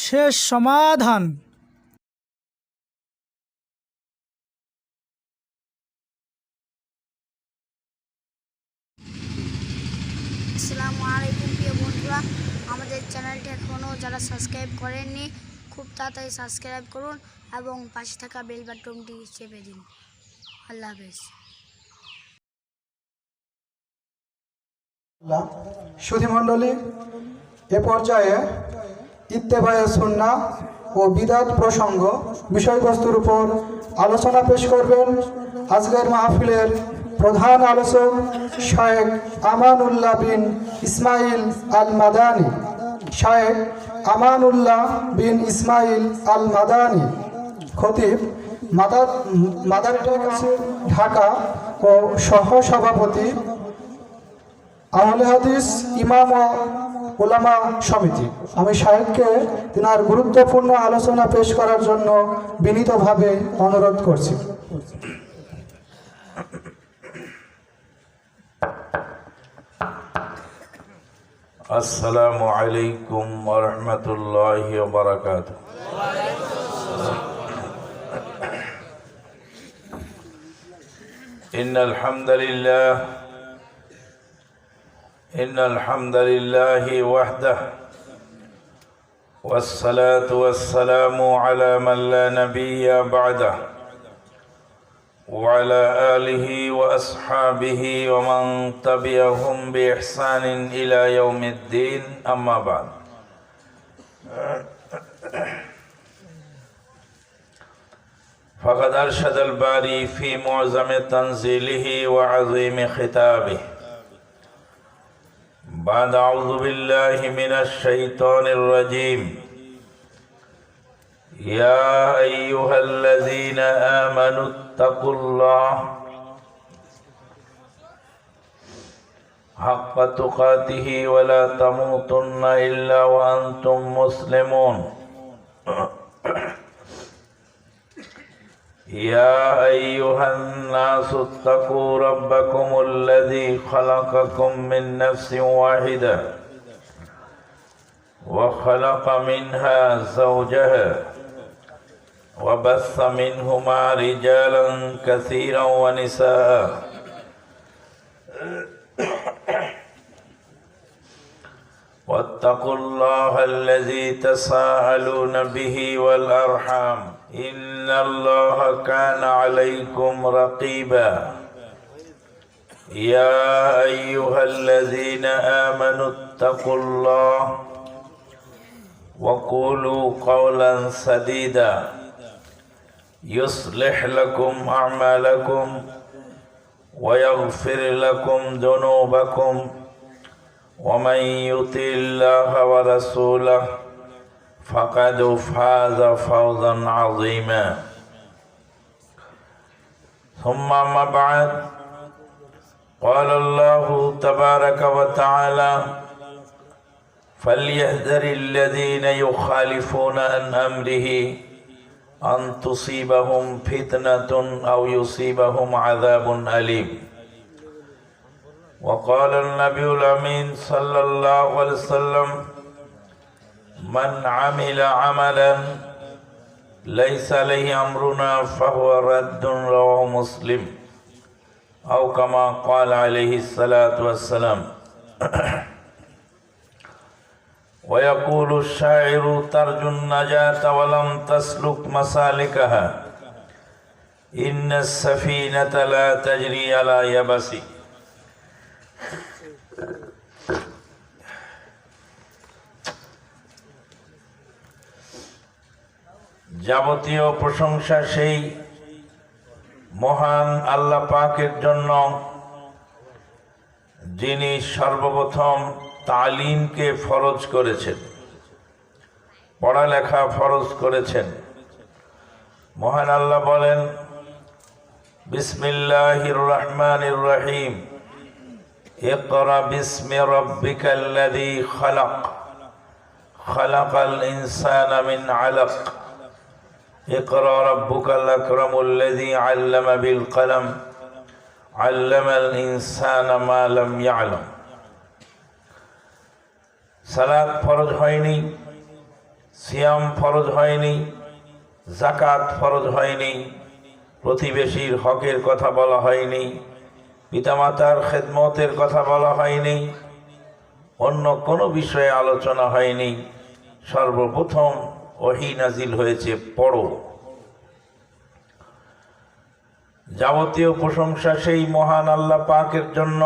শেষ সমাধান। আসসালামু আলাইকুম প্রিয় বন্ধুরা, আমাদের চ্যানেলটি এখনও যারা সাবস্ক্রাইব করেননি খুব তাড়াতাড়ি সাবস্ক্রাইব করুন এবং পাশে থাকা বেল বাটনটি চেপে দিন। আল্লাহ হাফেজ। সুধীমণ্ডলী, এ পর্যায়ে ইত্তেবায়ে সুন্নাহ ও বিদআত প্রসঙ্গ বিষয়বস্তুর উপর আলোচনা পেশ করবেন আজকের মাহফিলের প্রধান আলোচক শায়েখ আমানুল্লাহ বিন ইসমাইল আল মাদানী। শায়েখ আমানুল্লাহ বিন ইসমাইল আল মাদানী খতিব মাদানী ঢাকা ও সহ-সভাপতি আহলে হাদিস ইমাম ও উলামা সমিতি। আমি শায়েখকে তিনার গুরুত্বপূর্ণ আলোচনা পেশ করার জন্য বিনীতভাবে অনুরোধ করছি। আসসালামু আলাইকুম ওয়া রাহমাতুল্লাহি ওয়া বারাকাতুহু। ইন্নাল হামদালিল্লাহি ওয়াহদাহু ওয়াসসালাতু ওয়াসসালামু আলা মান লা নাবিয়্যা বা'দাহু ওয়া আলা আলিহি ওয়া আসহাবিহি ওয়া মান তাবি'আহুম বিইহসানিন ইলা ইয়াউমিদ্দিন, আম্মা বা'দ। ফাকাদ আরশাদাল বারি ফি মু'যামি তানজিলিহি ওয়া 'আযীমি খিতাবিহি। بعد أعوذ بالله من الشيطان الرجيم. يا أيها الذين آمنوا اتقوا الله حق تقاته ولا تموتن إلا وأنتم مسلمون. يا أيها الناس اتقوا ربكم الذي خلقكم من نفس واحدة وخلق منها زوجها وبث منهما رجالا كثيرا ونساء واتقوا الله الذي تساءلون به والأرحام إن الله كان عليكم رقيبا. يا أيها الذين آمنوا اتقوا الله وقولوا قولا سديدا يصلح لكم أعمالكم ويغفر لكم ذنوبكم ومن يطع الله ورسوله فقد فاز فوزا عظيما. ثم ما بعد، قال الله تبارك وتعالى: فليحذر الذين يخالفون عن أمره أن تصيبهم فتنة أو يصيبهم عذاب أليم. وقال النبي الأمين صلى الله عليه وسلم: من عمل عملا ليس عليه أمرنا فهو رد. رواه مسلم، أو كما قال عليه الصلاة والسلام. ويقول الشاعر: ترجو النجاة ولم تسلك مسالكها، إن السفينة لا تجري على يبس. যাবতীয় প্রশংসা সেই মহান আল্লাহ পাকের জন্য, যিনি সর্বপ্রথম তালিমকে ফরজ করেছেন, পড়ালেখা ফরজ করেছেন। মহান আল্লাহ বলেন: বিসমিল্লাহির রহমানির রহিম, ইকরা বিসমি রাব্বিকাল্লাযী খালাক, খালাকাল ইনসানা মিন আলাক, ইকরা রাব্বুকাল আকরামুল্লাযী আল্লামা বিল কলম, আল্লামাল ইনসানা মা লাম ইয়ালাম। সালাত ফরজ হয়নি, সিয়াম ফরজ হয়নি, যাকাত ফরজ হয়নি, প্রতিবেশীর হকের কথা বলা হয়নি, পিতামাতার খেদমতের কথা বলা হয়নি, অন্য কোনো বিষয়ে আলোচনা হয়নি। সর্বপ্রথম ওহী নাজিল হয়েছে পড়ো। যাবতীয় প্রশংসা সেই মহান আল্লাহ পাকের জন্য,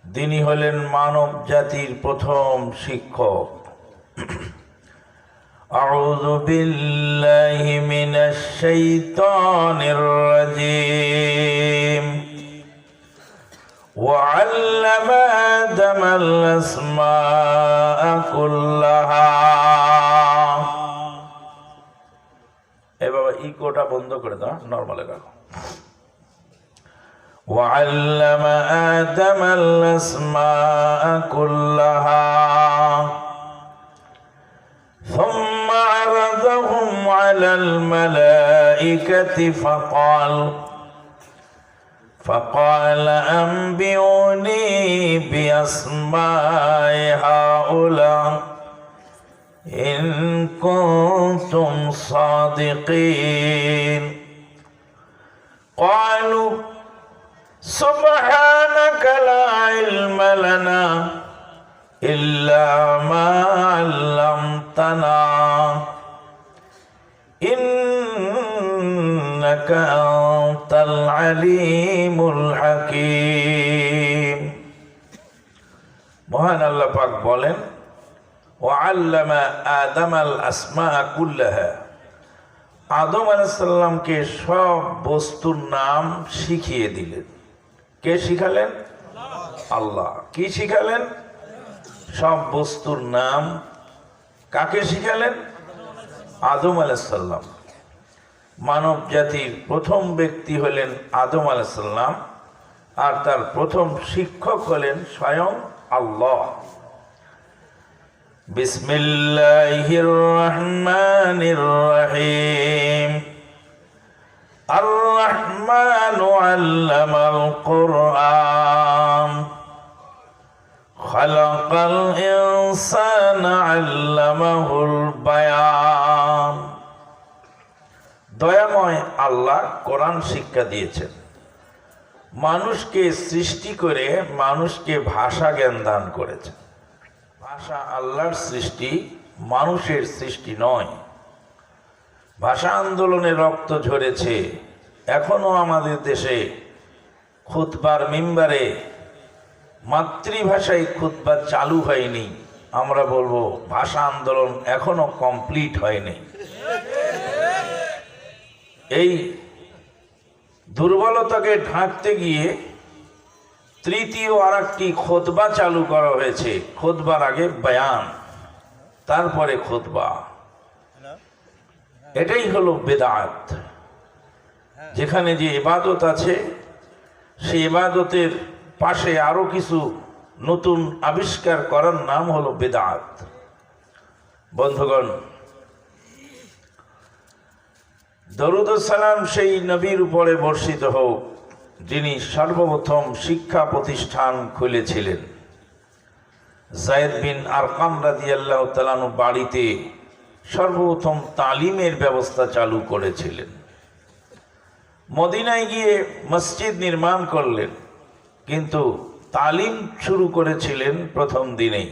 যিনি হলেন মানব জাতির প্রথম শিক্ষক। আউযু বিল্লাহি মিনাশ শাইতানির রাজীম। وعلم آدم الأسماء كلها। এ বাবা ইকোটা বন্ধ করে দাও, নরমালে রাখো। وعلم آدم الأسماء كلها ثم عرضهم على الملائكة فقال أنبئوني بأسماء هؤلاء إن كنتم صادقين قالوا سبحانك لا علم لنا إلا ما علمتنا إنك أنت العليم الحكيم। মহান আল্লাহ পাক বলেন, وعلم آدم الأسماء كلها। আদম আলাইহিস সালামকে সব বস্তুর নাম শিখিয়ে দিলেন। কে শিখালেন? আল্লাহ। কি শিখালেন? সব বস্তুর নাম। কাকে শিখালেন? আদম আলাইহিস সালাম। মানব জাতির প্রথম ব্যক্তি হলেন আদম আলাইহিস সালাম, আর তার প্রথম শিক্ষক হলেন স্বয়ং আল্লাহ। বিসমিল্লাহির রহমানির রহিম। আর রহমানু আল্লামাল কুরআন খালাকাল ইনসানা আল্লামাহুল বায়ান। দয়াময় আল্লাহ কোরআন শিক্ষা দিয়েছেন। মানুষকে সৃষ্টি করে মানুষকে ভাষা জ্ঞান দান করেছেন। ভাষা আল্লাহর সৃষ্টি, মানুষের সৃষ্টি নয়। ভাষা আন্দোলনে রক্ত ঝরেছে। এখনো আমাদের দেশে খুতবার মিম্বারে মাতৃভাষায় খুতবা চালু হয়নি। আমরা বলবো ভাষা আন্দোলন এখনো কমপ্লিট হয়নি। এই দুর্বলতাকে ঢাকতে গিয়ে তৃতীয় আরেকটি খুতবা চালু করা হয়েছে। খুতবার আগে বয়ান, তারপরে খুতবা। এটাই হলো বেদাত। যেখানে যে ইবাদত আছে সেই ইবাদতের পাশে আরো কিছু নতুন আবিষ্কার করার নাম হলো বেদাত। বন্ধুগণ, দরুদ ও সালাম সেই নবীর উপরে বর্ষিত হোক যিনি সর্বপ্রথম শিক্ষা প্রতিষ্ঠান খুলেছিলেন। যায়েদ বিন আরকাম রাদিয়াল্লাহু তাআলা আনহু বাড়িতে সর্বপ্রথম তালিমের ব্যবস্থা চালু করেছিলেন। মদিনায় গিয়ে মসজিদ নির্মাণ করলেন, কিন্তু তালিম শুরু করেছিলেন প্রথম দিনেই।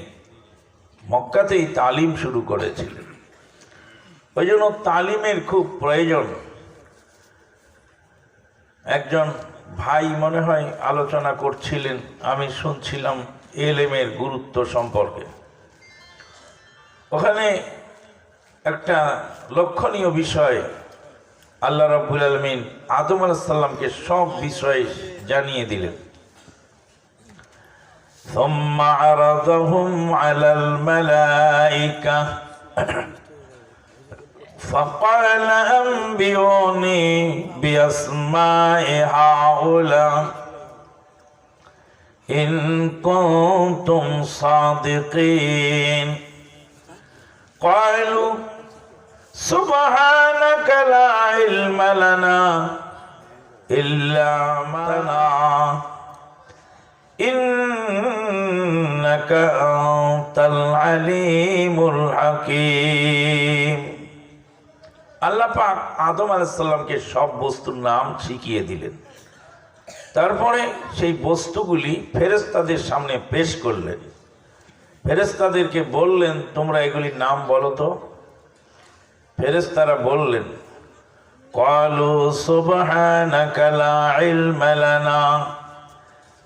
মক্কাতেই তালিম শুরু করেছিলেন। ওই জন্য তালিমের খুব প্রয়োজন। একজন ভাই মনে হয় আলোচনা করছিলেন, আমি শুনছিলাম এলেমের গুরুত্ব সম্পর্কে। ওখানে একটা লক্ষণীয় বিষয়, আল্লাহ রাব্বুল আলামিন আদম আলাইহিস সালামকে সব বিষয় জানিয়ে দিলেন। ثم عرضهم على الملائكة فقال أنبئوني بأسماء هؤلاء إن كنتم صادقين قالوا سبحانك لا علم لنا إلا ما علمتنا إنك أنت আনতাল আলিমুল হাকিম। আল্লাহ পাক আদম আলাইহিস সালামকে সব বস্তুর নাম শিখিয়ে দিলেন। তারপরে সেই বস্তুগুলি ফেরেশতাদের সামনে পেশ করলেন। ফেরেশতাদেরকে বললেন, তোমরা এগুলির নাম বলো তো। ফেরেশতারা বললেন, ক্বালু সুবহানাকা লা ইলমা লানা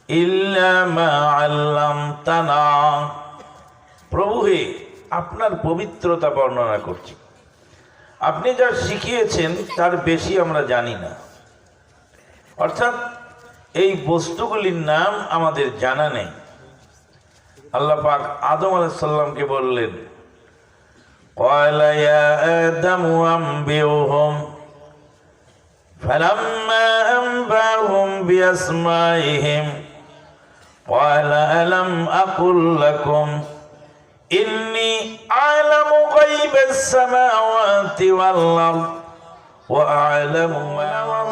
ইল্লা মা আল্লামতানা। প্রভু হে, আপনার পবিত্রতা বর্ণনা করছি, আপনি যা শিখিয়েছেন তার বেশি আমরা জানি না। অর্থাৎ এই বস্তুগুলির নাম আমাদের জানা নেই। আল্লাহ পাক আদম আলাইহিস সালামকে বললেন, ক্বালা ইয়া আদামু আনবিউহুম ফালাম্মা আনবাহুম বিআসমাইহিম ক্বালা আলাম আকুল লাকুম ইন্নী আ'লামু গায়বাস সামাওয়াতি ওয়াল আরদ ওয়া আ'লামু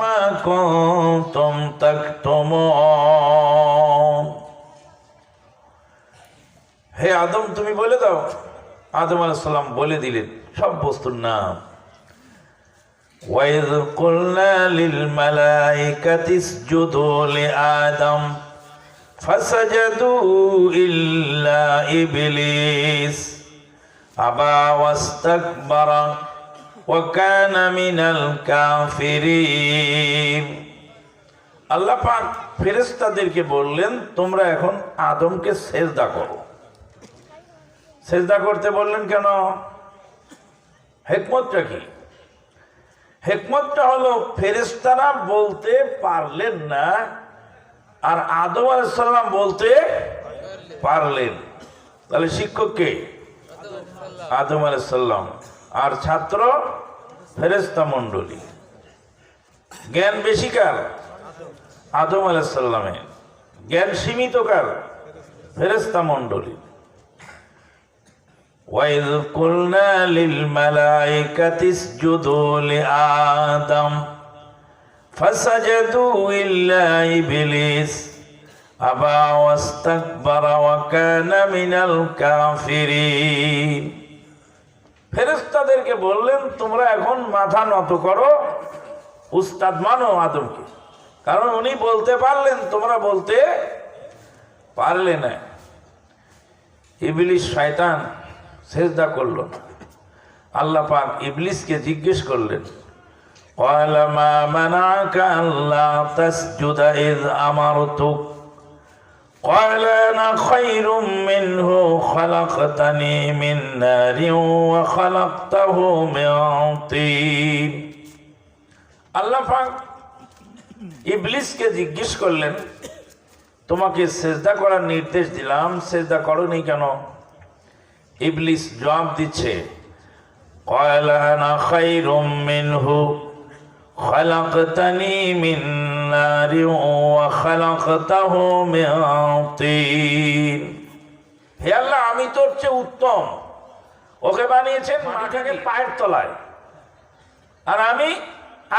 মা কুনতুম তাকতুমুন। হে আদম, তুমি বলে দাও। আদম আলাইহিস সালাম বলে দিলেন সব বস্তুর নাম। ওয়াইয কুলনা লিল মালাইকাতি ইসজুদু লিআদম ফাসাজাদু ইল্লা ইবলিস আবা ওয়াস্তাকবারা ওয়া কানা মিনাল কাফিরিন। আল্লাহ পাক ফেরেশতাদেরকে বললেন, তোমরা এখন আদমকে সেজদা করো। সেজদা করতে বললেন কেন? হিকমতটা কি? হিকমতটা হলো ফেরেশতারা বলতে পারলেন না, আর আদম আলাইহিস সালাম বলতে পারলেন। তাহলে শিক্ষক কে? আদম আলাইহিস সালাম। আর ছাত্র ফেরেশতা মণ্ডলী। জ্ঞান বেশি কার? আদম আলাইহিস সালামের। জ্ঞান সীমিত কার? ফেরেশতা মণ্ডলী। وَإِذْ قُلْنَا لِلْمَلَائِكَةِ اسْجُدُوا لِآدَمَ فَسَجَدُوا إِلَّا إِبْلِيسَ أَبَى وَاسْتَكْبَرَ وَكَانَ مِنَ الْكَافِرِينَ। ফেরেশতাদেরকে বললেন, তোমরা এখন মাথা নত করো, উস্তাদ মানো আদমকে, কারণ উনি বলতে পারলেন, তোমরা বলতে পারলে না। ইবলিস শয়তান সেজদা করল না। আল্লাহ পাক ইবলিসকে জিজ্ঞেস করলেন, ক্বালা মা মানাকা আল্লা তাসজুদা ইয আমারতুক ক্বালা আনা খায়রুম মিনহু খালাকতানি মিন নারিন ওয়া খালাকতাহু মিন তিন। আল্লাহ পাক ইবলিসকে জিজ্ঞেস করলেন, তোমাকে সেজদা করার নির্দেশ দিলাম, সেজদা করোনি কেন? ইবলিস জবাব দিচ্ছে, ক্বালা আনা খায়রুম মিনহু খালাকতানি মিন নারিন ওয়া খালাকতাহু মিন তিন। হে আল্লাহ, আমি তোর চেয়ে উত্তম। ওকে বানিয়েছেন মাটিকে পায়ের তলায়, আর আমি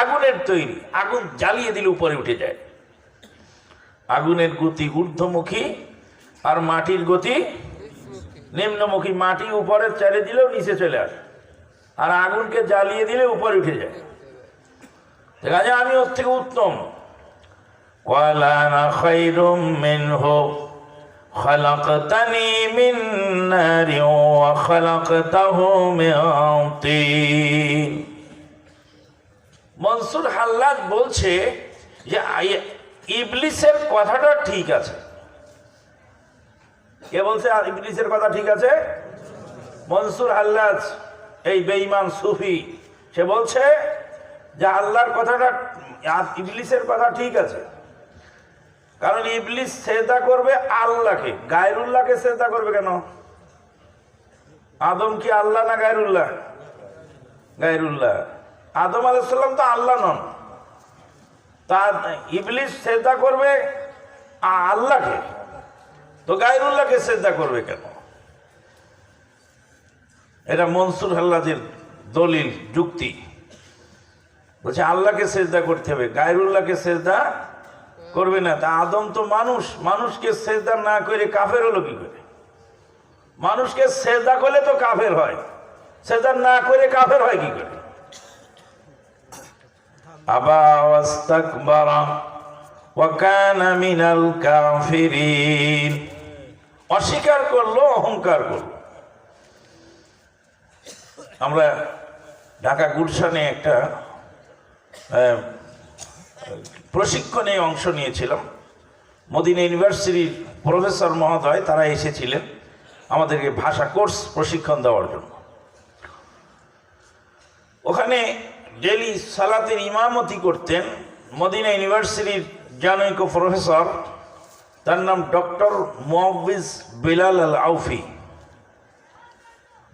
আগুনের তৈরি। আগুন জ্বালিয়ে দিলে উপরে উঠে যায়। আগুনের গতি ঊর্ধ্বমুখী আর মাটির গতি নিম্নমুখী। মাটি উপরে ছেড়ে দিলেও নিচে চলে আসে, আর আগুনকে জ্বালিয়ে দিলে উপরে উঠে যায়। দেখা যায় আমি ওর থেকে উত্তম। ক্বালা আনা খায়রুম মিনহু খালাকতানি মিন নারিন ওয়া খালাকতাহু মিন তিন। মনসুর হাল্লাজ বলছে যে ইবলিসের কথাটা ঠিক আছে। কে বলছে ইবলিসের কথা ঠিক আছে? মনসুর হাল্লাজ, এই বেঈমান সুফি, সে বলছে যে আল্লাহর কথাটা, ইবলিসের কথা ঠিক আছে। কারণ ইবলিস সেজদা করবে আল্লাহকে, গায়রুল্লাহকে সেজদা করবে কেন? আদম কি আল্লাহ না গায়রুল্লাহ? গায়রুল্লাহ। আদম আলাইহিস সালাম তো আল্লাহ নন। তা ইবলিস সেজদা করবে আল্লাহকে, তো গায়রুল্লাহকে সেজদা করবে কেন? এটা মনসুর হাল্লাজের দলিল, যুক্তি। বলছে আল্লাহকে সেজদা করতে হবে, গায়রুল্লাহকে সেজদা করবে না। তা আদম তো মানুষ, মানুষকে সেজদা না করে কাফের হলো কি করে? মানুষকে সেজদা করলে তো কাফের হয়, সেজদা না করে কাফের হয় কি করে? আবা ওয়াস্তাকবারা ওয়া কানা মিনাল কাফিরিন, অস্বীকার করলো, অহংকার করলো। আমরা ঢাকা গুলশানে একটা প্রশিক্ষণে অংশ নিয়েছিলাম। মদিনা ইউনিভার্সিটির প্রফেসর মহোদয় তারা এসেছিলেন আমাদেরকে ভাষা কোর্স প্রশিক্ষণ দেওয়ার জন্য। ওখানে ডেলি সালাতের ইমামতি করতেন মদিনা ইউনিভার্সিটির জনৈক প্রফেসর, তার নাম ডক্টর মুআউযিজ বিলাল আল আউফি।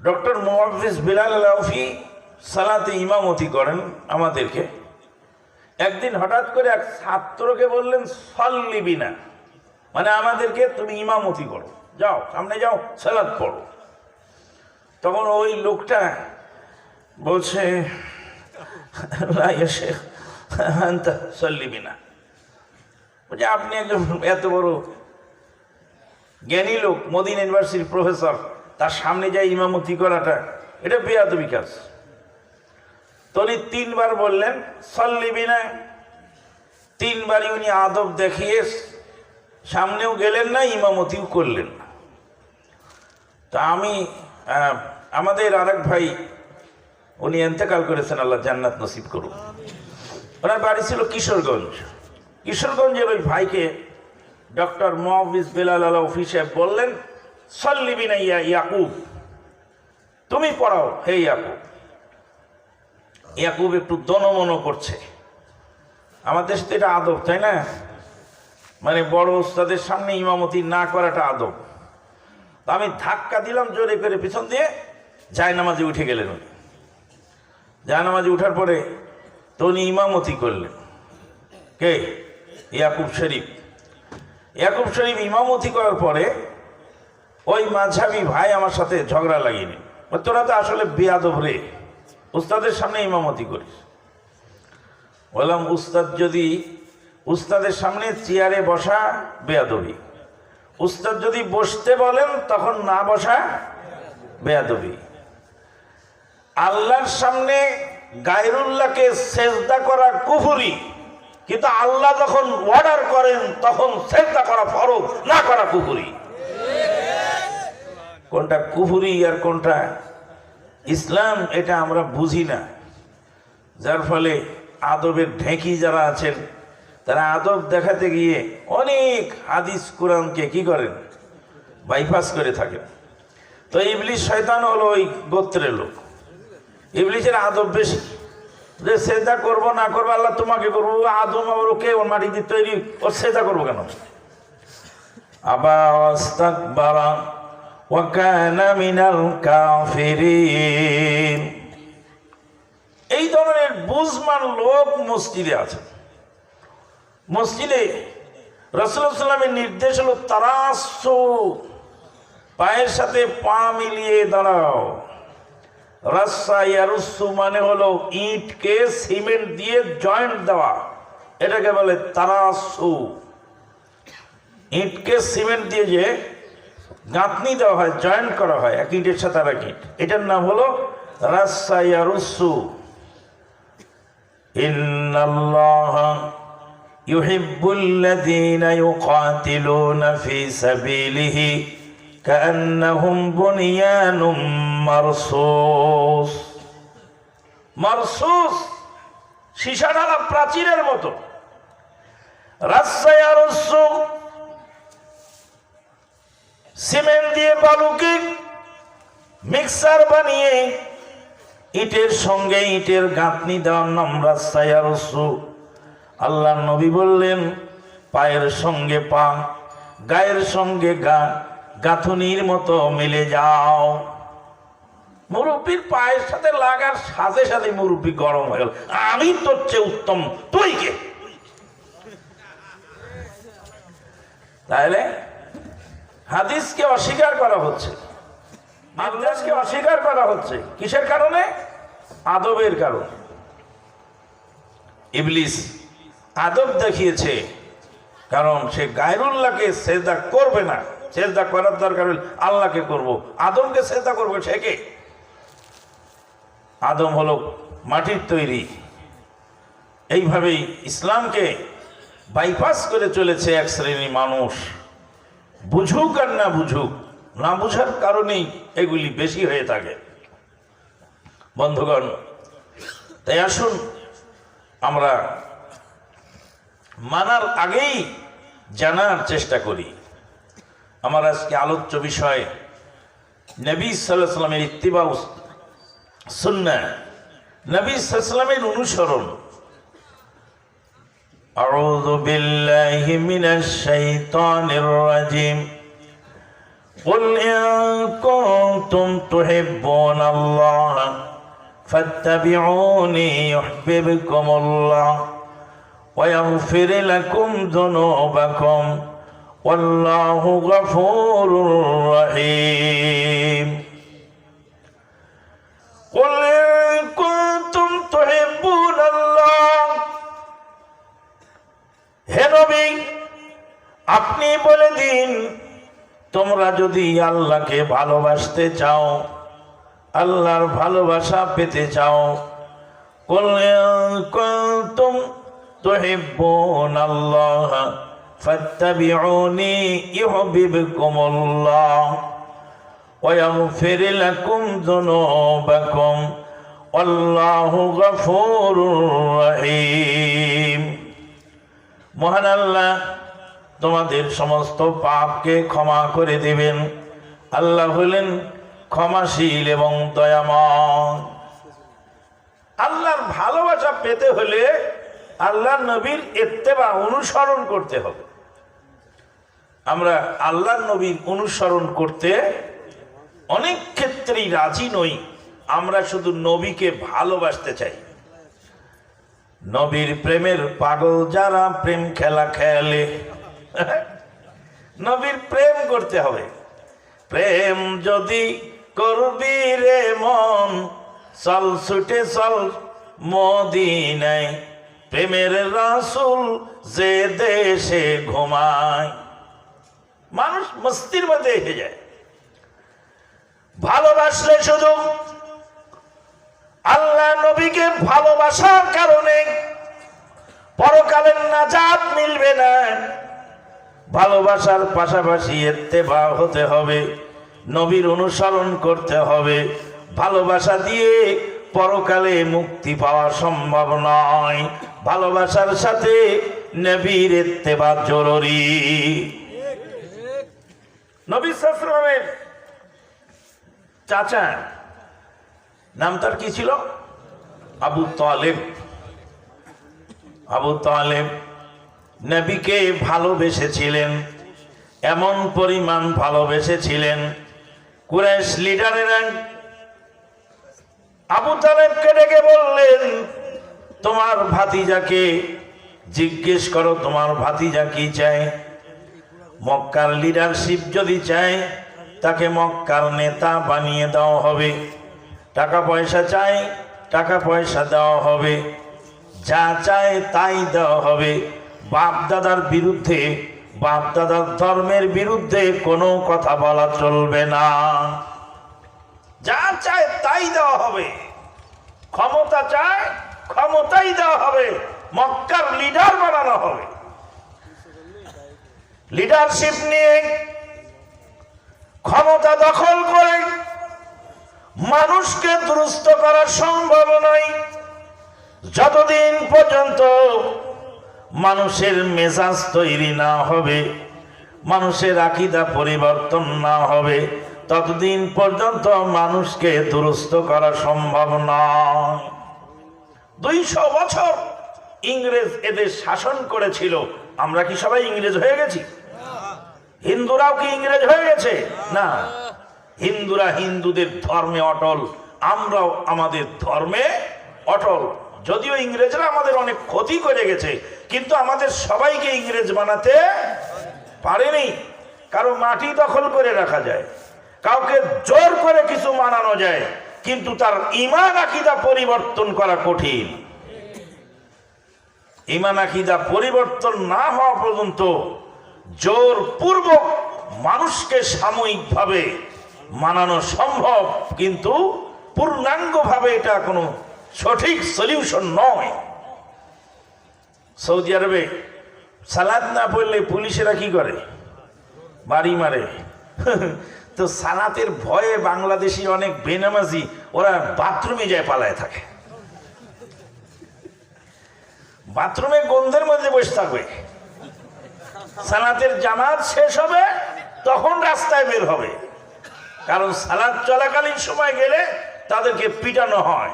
ডক্টর মুআউযিজ বিলাল আল আউফি সালাতে ইমামতি করেন আমাদেরকে। একদিন হঠাৎ করে এক ছাত্রকে বললেন সাল্লি বিনা, মানে আমাদেরকে তুমি ইমামতি করো, যাও সামনে যাও সালাত পড়ো। তখন ওই লোকটা বলছে লা ইয়া শেখ আনতা সাল্লি বিনা, বলছে আপনি একজন এত বড় জ্ঞানী লোক, মদিনা ইউনিভার্সিটির প্রফেসর, তার সামনে যাই ইমামতি করাটা এটা বেয়াদবি কাজ। উনি 3 বার বললেন সাল্লি বিনা, 3 বারই উনি আদব দেখিয়ে সামনেও গেলেন না, ইমামতিও করলেন না। তা আমি আমাদের আরেক ভাই, উনি ইন্তেকাল করেছেন, আল্লাহ জান্নাত নসিব করুন। ওনার বাড়ি ছিল কিশোরগঞ্জ। কিশোরগঞ্জের ওই ভাইকে ডক্টর মুআউযিজ বিলাল আল আউফি সাহেব বললেন সাল্লি বিনা ইয়া ইয়াকুব, তুমি পড়াও হে ইয়াকুব। ইয়াকুব একটু দনমনো করছে। আমাদের দেশে তো এটা আদব, তাই না? মানে বড় ওস্তাদের সামনে ইমামতি না করাটা আদব। আমি ধাক্কা দিলাম জোরে করে পিছন দিয়ে, জায়নামাজে উঠে গেলেন উনি। জায়নামাজে উঠার পরে তো উনি ইমামতি করলেন। কে? ইয়াকুব শরীফ। ইয়াকুব শরীফ ইমামতি করার পরে ওই মাঝহাবি ভাই আমার সাথে ঝগড়া লাগিয়ে, তোরা তো আসলে বেয়াদব রে, উস্তাদের সামনে ইমামতি করিস। বললাম উস্তাদ যদি, উস্তাদের সামনে চেয়ারে বসা বেয়াদবি, উস্তাদ যদি বসতে বলেন তখন না বসা বেয়াদবি। আল্লাহর সামনে গায়রুল্লাহকে সেজদা করা কুফরি, কিন্তু আল্লাহ যখন অর্ডার করেন তখন সেজদা করা ফরজ, না করা কুফরি। কোনটা কুফরি আর কোনটা ইসলাম এটা আমরা বুঝি না, যার ফলে আদবের ঢেঁকি যারা আছেন তারা আদব দেখাতে গিয়ে অনেক হাদিস কোরআনকে কি করেন, বাইপাস করে থাকেন। তো ইবলিস শয়তান হলো ওই গোত্রের লোক। ইবলিসের আদব বেশি, যে সেজদা করবো না করবো আল্লাহ তোমাকে করবো, আদম আবার ওকে ওর মাটি দিয়ে তৈরি, ওর সেজদা করবো কেন? আবা ওয়াস্তাকবারা ওয়া কানা মিনাল কাফিরিন। এই ধরনের বুঝমান লোক মসজিদে আছে। মসজিদে রাসূলুল্লাহ সাল্লাল্লাহু আলাইহি ওয়াসাল্লামের নির্দেশ হলো তারাসসু, পায়ের সাথে পা মিলিয়ে দাঁড়াও। রাস্সা ইয়ারুসসু মানে হলো ইটকে সিমেন্ট দিয়ে জয়েন্ট দেওয়া, এটাকে বলে তারাসসু। ইটকে সিমেন্ট দিয়ে যে গাঁথনি দেওয়া হয়, জয়েন্ট করা হয় এক ইটের সাথে আর এক ইট, এটার নাম হলো রাস্সা ইয়ারুসসু। ইন্নাল্লাহা ইউহিব্বুল্লাযীনা ইউকাতিলুনা ফী সাবিলিহি কাআন্নাহুম বুনিয়ানুম মারসুস। মারসুস সীসা ঢালা প্রাচীরের মতো। রাস্সা ইয়ারুসসু সিমেন্ট দিয়ে বালুকে মিক্সার বানিয়ে ইটের সঙ্গে ইটের গাঁথনি দেওয়ার নাম রাস্সা ইয়ারুসসু। আল্লাহ নবী বললেন পায়ের সঙ্গে পা, গায়ের সঙ্গে গা গাঁথনির মতো মিলে যাও। মুরব্বীর পায়ের সাথে লাগার সাথে সাথে মুরব্বী গরম হয়ে গেল, আমি তোর চেয়ে উত্তম, তুই কে? তাহলে হাদিসকে অস্বীকার করা হচ্ছে, আল্লাহকে অস্বীকার করা হচ্ছে। কিসের কারণে? আদবের কারণে। ইবলিস আদব দেখিয়েছে, কারণ সে গায়রুল্লাহকে সেজদা করবে না, সেজদা করার দরকার হলে আল্লাহকে করব, আদমকে সেজদা করবো সে কে? আদম হলো মাটির তৈরি। এইভাবেই ইসলামকে বাইপাস করে চলেছে এক শ্রেণী মানুষ, বুঝুক আর না বুঝুক, না বুঝার কারণেই এগুলি বেশি হয়ে থাকে। বন্ধুগণ, তাই আসুন আমরা মানার আগেই জানার চেষ্টা করি। আমার আজকে আলোচ্য বিষয় নবী সাল্লাল্লাহু আলাইহি ওয়াসাল্লামের ইত্তিবা সুন্নাহ, নবী সাল্লাল্লাহু আলাইহি ওয়াসাল্লামের অনুসরণ। আউযু বিল্লাহি মিনাশ শাইতানির রাজিম। قل إن كنتم تحبون الله فاتبعوني يحببكم الله ويغفر لكم ذنوبكم والله غفور رحيم قل إن كنتم تحبون الله হে নবী, আপনি বলে দিন, তোমরা যদি আল্লাহকে ভালোবাসতে চাও, আল্লাহর ভালোবাসা পেতে চাও, কুল ইন কুনতুম তুহিব্বুনাল্লাহ ফাত্তাবিউনি ইউহিব্বুকুমুল্লাহ ওয়া ইয়াগফির লাকুম যুনুবাকুম ওয়াল্লাহু গফুরুর রহিম। মহান আল্লাহ তোমাদের সমস্ত পাপকে ক্ষমা করে দিবেন। আল্লাহ হলেন ক্ষমাশীল এবং দয়াময়। আল্লাহর ভালোবাসা পেতে হলে আল্লাহর নবীর ইত্তেবা অনুসরণ করতে হবে। আমরা আল্লাহর নবীর অনুসরণ করতে অনেক ক্ষেত্রেই রাজি নই, আমরা শুধু নবীকে ভালোবাসতে চাই। নবীর প্রেমের পাগল যারা প্রেম খেলা খেলে, নবীর প্রেম করতে হবে। প্রেম যদি করবি রে মন, চল ছুটে চল মদিনায়, প্রেমের রাসূল যে দেশে ঘুমায়। মানুষ মস্তির মধ্যে এসে যায়। ভালোবাসলে শুধু আল্লাহ নবীকে ভালোবাসার কারণে পরকালের নাজাত মিলবে না। ভালোবাসার পাশাপাশি ইত্তেবা হতে হবে, নবীর অনুসরণ করতে হবে। ভালোবাসা দিয়ে পরকালে মুক্তি পাওয়া সম্ভব নয়, ভালোবাসার সাথে নবীর ইত্তেবা জরুরি। নবী সাল্লাল্লাহু আলাইহি ওয়াসাল্লামের চাচা নাম তার কি ছিল? আবু তালেব। আবু তালেব নবীকে ভালোবেসেছিলেন, এমন পরিমাণ ভালোবেসেছিলেন কুরাইশ লিডারেরা আবু তালেবকে ডেকে বললেন, তোমার ভাতিজাকে জিজ্ঞেস করো তোমার ভাতিজা কি চায়। মক্কার লিডারশিপ যদি চায় তাকে মক্কার নেতা বানিয়ে দেওয়া হবে। টাকা পয়সা চায়, টাকা পয়সা দেওয়া হবে। যা চায় তাই দেওয়া হবে। বাপ দাদার বিরুদ্ধে, বাপ দাদার ধর্মের বিরুদ্ধে কোনো কথা বলা চলবে না। যা চায় তাই দেওয়া হবে। ক্ষমতা চায়, ক্ষমতাই দেওয়া হবে। মক্কার লিডার বানানো হবে। লিডারশিপ নিয়ে ক্ষমতা দখল করে মানুষকে দুরস্ত করা সম্ভব নয় যতদিন পর্যন্ত মানুষের মেজাজ তৈরি না হবে, মানুষের আকীদা পরিবর্তন না হবে, ততদিন পর্যন্ত মানুষকে দুরস্ত করা সম্ভব নয়। 200 বছর ইংরেজ এদের শাসন করেছিল। আমরা কি সবাই ইংরেজ হয়ে গেছি? হিন্দুরাও কি ইংরেজ হয়ে গেছে? না, হিন্দুরা হিন্দুদের ধর্মে অটল, আমরাও আমাদের ধর্মে অটল। যদিও ইংরেজরা আমাদের অনেক ক্ষতি করে গেছে, কিন্তু আমাদের সবাইকে ইংরেজ বানাতে পারেনি। কারো মাটি দখল করে রাখা যায়, কাউকে জোর করে কিছু মানানো যায়, কিন্তু তার ঈমান আকীদা পরিবর্তন করা কঠিন। ঈমান আকীদা পরিবর্তন না হওয়া পর্যন্ত জোরপূর্বক মানুষকে সাময়িকভাবে মানানো সম্ভব, কিন্তু পূর্ণাঙ্গভাবে এটা কোনো সঠিক সলিউশন নয়। সৌদি আরবে সালাত না পড়লে পুলিশেরা কি করে? বাড়ি মারে। তো সালাতের ভয়ে বাংলাদেশি অনেক বেনামাজি ওরা বাথরুমে যায় পালায় থাকে, বাথরুমে গন্ধের মধ্যে বসে থাকবে। সালাতের জামাত শেষ হবে তখন রাস্তায় বের হবে, কারণ সালাত চলাকালীন সময় গেলে তাদেরকে পিটানো হয়।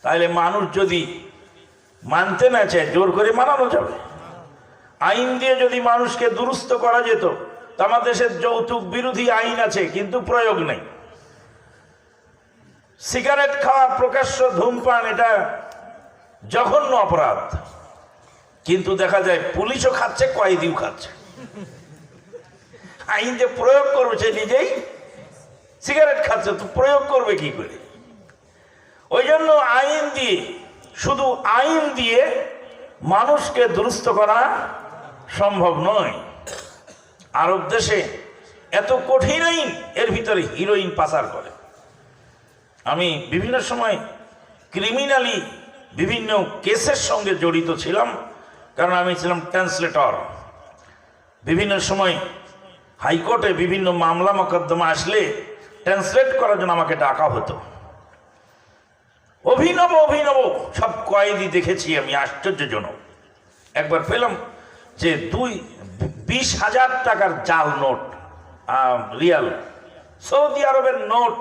তাহলে মানুষ যদি মানতে না চায় জোর করে মানানো যাবে। আইন দিয়ে যদি মানুষকে দুরুস্ত করা যেত, তো আমাদের দেশের যৌতুক বিরোধী আইন আছে কিন্তু প্রয়োগ নেই। সিগারেট খাওয়া, প্রকাশ্য ধূমপান, এটা জঘন্য অপরাধ, কিন্তু দেখা যায় পুলিশও খাচ্ছে, কয়েদিও খাচ্ছে। আইন যে প্রয়োগ করবে সে নিজেই সিগারেট খাচ্ছে, তো প্রয়োগ করবে কি করে? ওই জন্য আইন দিয়ে, শুধু আইন দিয়ে মানুষকে দুরুস্ত করা সম্ভব নয়। আরব দেশে এত কঠিন আইন, এর ভিতরে হিরোইন পাচার করে। আমি বিভিন্ন সময় ক্রিমিনালি বিভিন্ন কেসের সঙ্গে জড়িত ছিলাম, কারণ আমি ছিলাম ট্রান্সলেটর। বিভিন্ন সময় হাইকোর্টে বিভিন্ন মামলা মোকদ্দমা আসলে ট্রান্সলেট করার জন্য আমাকে ডাকা হতো। অভিনব অভিনব সব কয়েদি দেখেছি আমি, আশ্চর্যজনক। একবার পেলাম যে 20,000 টাকার জাল নোট, রিয়াল, সৌদি আরবের নোট,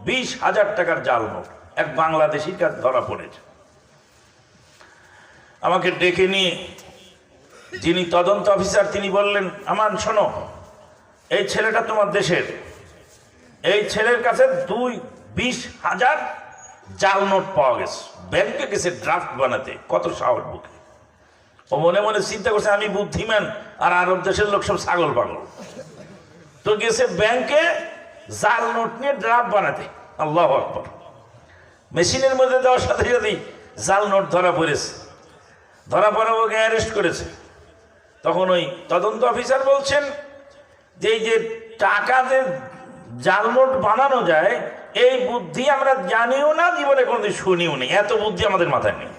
20,000 টাকার জাল নোট এক বাংলাদেশির কাছে ধরা পড়েছে। আমাকে ডেকে নিয়ে যিনি তদন্ত অফিসার তিনি বললেন, আমান শোনো, এই ছেলেটা তোমার দেশের, এই ছেলের কাছে 20,000 জাল নোট পাওয়া গেছে, ব্যাংকে গেছে ড্রাফট বানাতে। কত সাহস বুকে! ও মনে মনে চিন্তা করছে আমি বুদ্ধিমান আর আরব দেশের লোক সব ছাগল পাগল। তো গেছে ব্যাংকে জাল নোট নিয়ে ড্রাফট বানাতে। আল্লাহু আকবার! মেশিনের মধ্যে দেওয়ার সাথে সাথেই জাল নোট ধরা পড়েছে। ধরা পড়ে ওকে অ্যারেস্ট করেছে। তখন ওই তদন্ত অফিসার বলছেন যে এই যে টাকাতে জাল নোট বানানো যায়, এই বুদ্ধি আমরা জানিও না, জীবনে কোনোদিন শুনিও নি, এত বুদ্ধি আমাদের মাথায় নেই।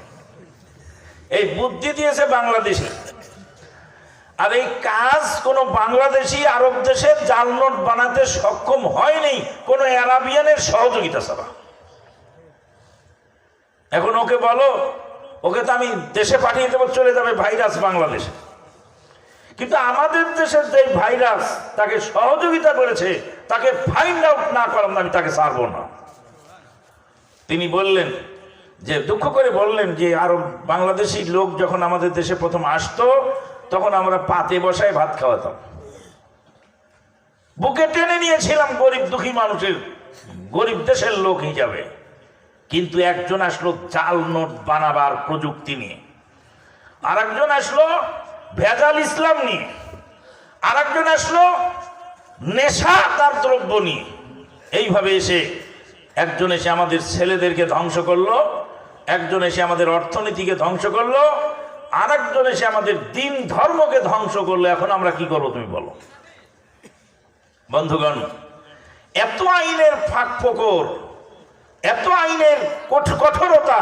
এই বুদ্ধি দিয়েছে বাংলাদেশি, আর এই কাজ কোন বাংলাদেশি আরব দেশে জাল নোট বানাতে সক্ষম হয়নি কোন আরাবিয়ানের সহযোগিতা ছাড়া। এখন ওকে বলো, ওকে তো আমি দেশে পাঠিয়ে দেবো, চলে যাবে ভাইরাস বাংলাদেশে। কিন্তু আমাদের দেশের যে ভাইরাস তাকে সহযোগিতা করেছে, তাকে ফাইন্ড আউট না করলাম আমি তাকে ছাড়বো না। তিনি বললেন যে, দুঃখ করে বললেন যে, আরো বাংলাদেশি লোক যখন আমাদের দেশে প্রথম আসতো তখন আমরা পাতে বসায় ভাত খাওয়াতাম, বুকে টেনে নিয়েছিলাম গরিব দুঃখী মানুষের, গরিব দেশের লোক হিসাবে। কিন্তু একজন আসলো জাল নোট বানাবার প্রযুক্তি নিয়ে, আর একজন আসলো ভেজাল ইসলাম নিয়ে, আর একজন আসলো নেশা তার দ্রব্য নিয়ে। এইভাবে এসে একজন এসে আমাদের ছেলেদেরকে ধ্বংস করলো, একজন এসে আমাদের অর্থনীতিকে ধ্বংস করলো, আর একজন এসে আমাদের দিন ধর্মকে ধ্বংস করলো। এখন আমরা কি করবো তুমি বলো? বন্ধুগণ, এত আইনের ফাঁক ফোকর, এত আইনের কঠোরতা,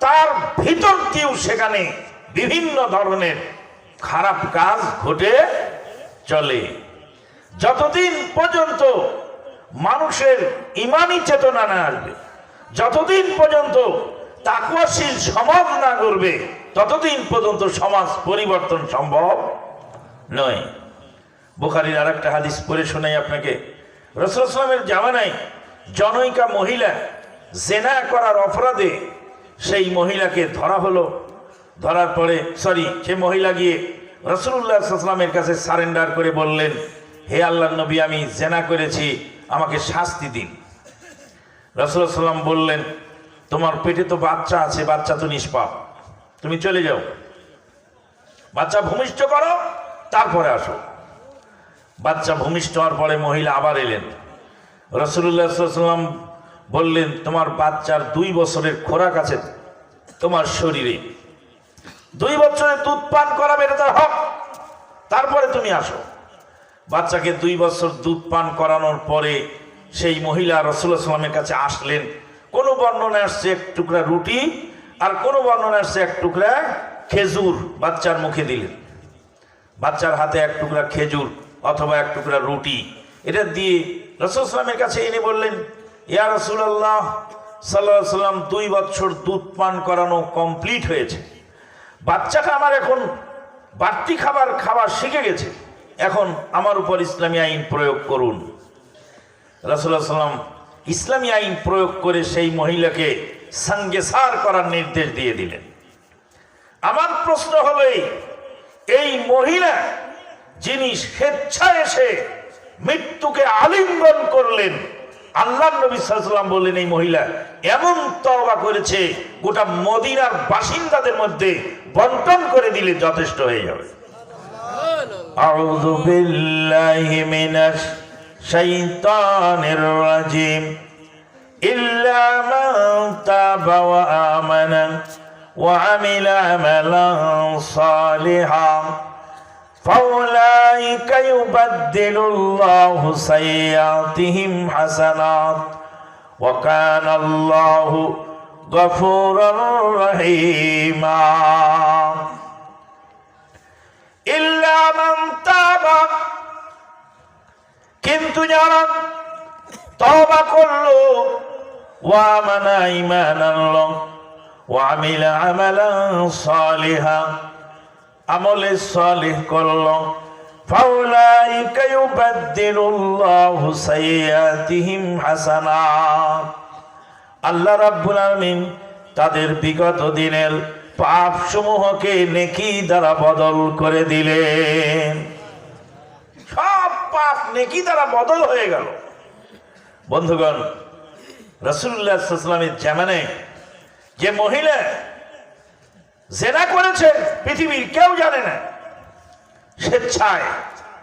তার ভিতর দিয়েও সেখানে বিভিন্ন ধরনের খারাপ কাজ ঘটে চলে। যতদিন পর্যন্ত মানুষের ইমানি চেতনা না আসবে, যতদিন পর্যন্ত তাকওয়াশীল সমাজ না করবে, ততদিন পর্যন্ত সমাজ পরিবর্তন সম্ভব নয়। বুখারীর আরেকটা হাদিস পড়ে শোনাই আপনাকে। রাসূলুল্লাহ সাল্লাল্লাহু আলাইহি ওয়াসাল্লামের জামানায় জনৈকা মহিলা জেনা করার অপরাধে সেই মহিলাকে ধরা হলো। ধরার পরে সে মহিলা গিয়ে রাসূলুল্লাহ সাল্লাল্লাহু আলাইহি ওয়াসাল্লামের কাছে সারেন্ডার করে বললেন, হে আল্লাহর নবী, আমি জেনা করেছি, আমাকে শাস্তি দিন। রাসূলুল্লাহ সাল্লাল্লাহু আলাইহি ওয়াসাল্লাম বললেন, তোমার পেটে তো বাচ্চা আছে, বাচ্চা তো নিষ্পাপ, তুমি চলে যাও, বাচ্চা ভূমিষ্ঠ করো, তারপরে আসো। বাচ্চা ভূমিষ্ঠ হওয়ার পরে মহিলা আবার এলেন। রাসূলুল্লাহ সাল্লাল্লাহু আলাইহি ওয়াসাল্লাম বললেন, তোমার বাচ্চার 2 বছরের খোরাক আছে তোমার শরীরে, 2 বছরের দুধ পান করাবে, এটা তার হক, তারপরে তুমি আসো। বাচ্চাকে 2 বছর দুধ পান করানোর পরে সেই মহিলা রাসূলুল্লাহ সাল্লামের কাছে আসলেন। কোনো বর্ণনা আসছে 1 টুকরা রুটি, আর কোনো বর্ণনা আসছে 1 টুকরা খেজুর বাচ্চার মুখে দিলেন। বাচ্চার হাতে 1 টুকরা খেজুর অথবা 1 টুকরা রুটি এটা দিয়ে রাসূল সাল্লামের কাছে এনে বললেন, ইয়া রাসূলুল্লাহ সাল্লাল্লাহু আলাইহি সাল্লাম, 2 বছর দুধ পান করানো কমপ্লিট হয়েছে, বাচ্চাটা আমার এখন বাড়তি খাবার শিখে গেছে, এখন আমার উপর ইসলামী আইন প্রয়োগ করুন। রাসূলুল্লাহ সাল্লাম ইসলামী আইন প্রয়োগ করে সেই মহিলাকে সাঙ্গেসার করার নির্দেশ দিয়ে দিলেন। আমার প্রশ্ন হলো এই মহিলা যিনি স্বেচ্ছায় এসে মৃত্যুকে আলিঙ্গন করলেন, আল্লাহর নবী সাল্লাল্লাহু আলাইহি ওয়াসাল্লাম বললেন এই মহিলা এমন তওবা করেছে গোটা মদিনার বাসিন্দাদের মধ্যে বন্টন করে দিলে যথেষ্ট হয়ে যাবে। আউযু বিল্লাহি মিনাশ শাইতানির রাজিম। ইল্লা মান তাবা ওয়া আমানা ওয়া আমিলা আমালান সালিহান فَأُولَٰئِكَ يُبَدِّلُ اللَّهُ سَيِّئَاتِهِمْ حَسَنَاتٍ وَكَانَ اللَّهُ غَفُورًا رَّحِيمًا إِلَّا مَن تَابَ, কিন্তু যারা তওবা করলো, ওয়া আমানা ঈমান আনলো, ওয়া আমিলা আমালান সালিহা, আমলে সালিহ করলো, ফাউলাইকা ইউবাদদিলুল্লাহু সাইয়্যাতিহিম হাসানাত, আল্লাহ রাব্বুল আলামিন তাদের বিগত দিনের পাপ সমূহকে নেকি দ্বারা বদল করে দিলেন। সব পাপ নেকি দ্বারা বদল হয়ে গেল। বন্ধুগণ, রাসূলুল্লাহ সাল্লাল্লাহু আলাইহি ওয়াসাল্লামের জামানে যে মহিলা জেনা করেছেন পৃথিবীর কেউ জানে না, স্বেচ্ছায়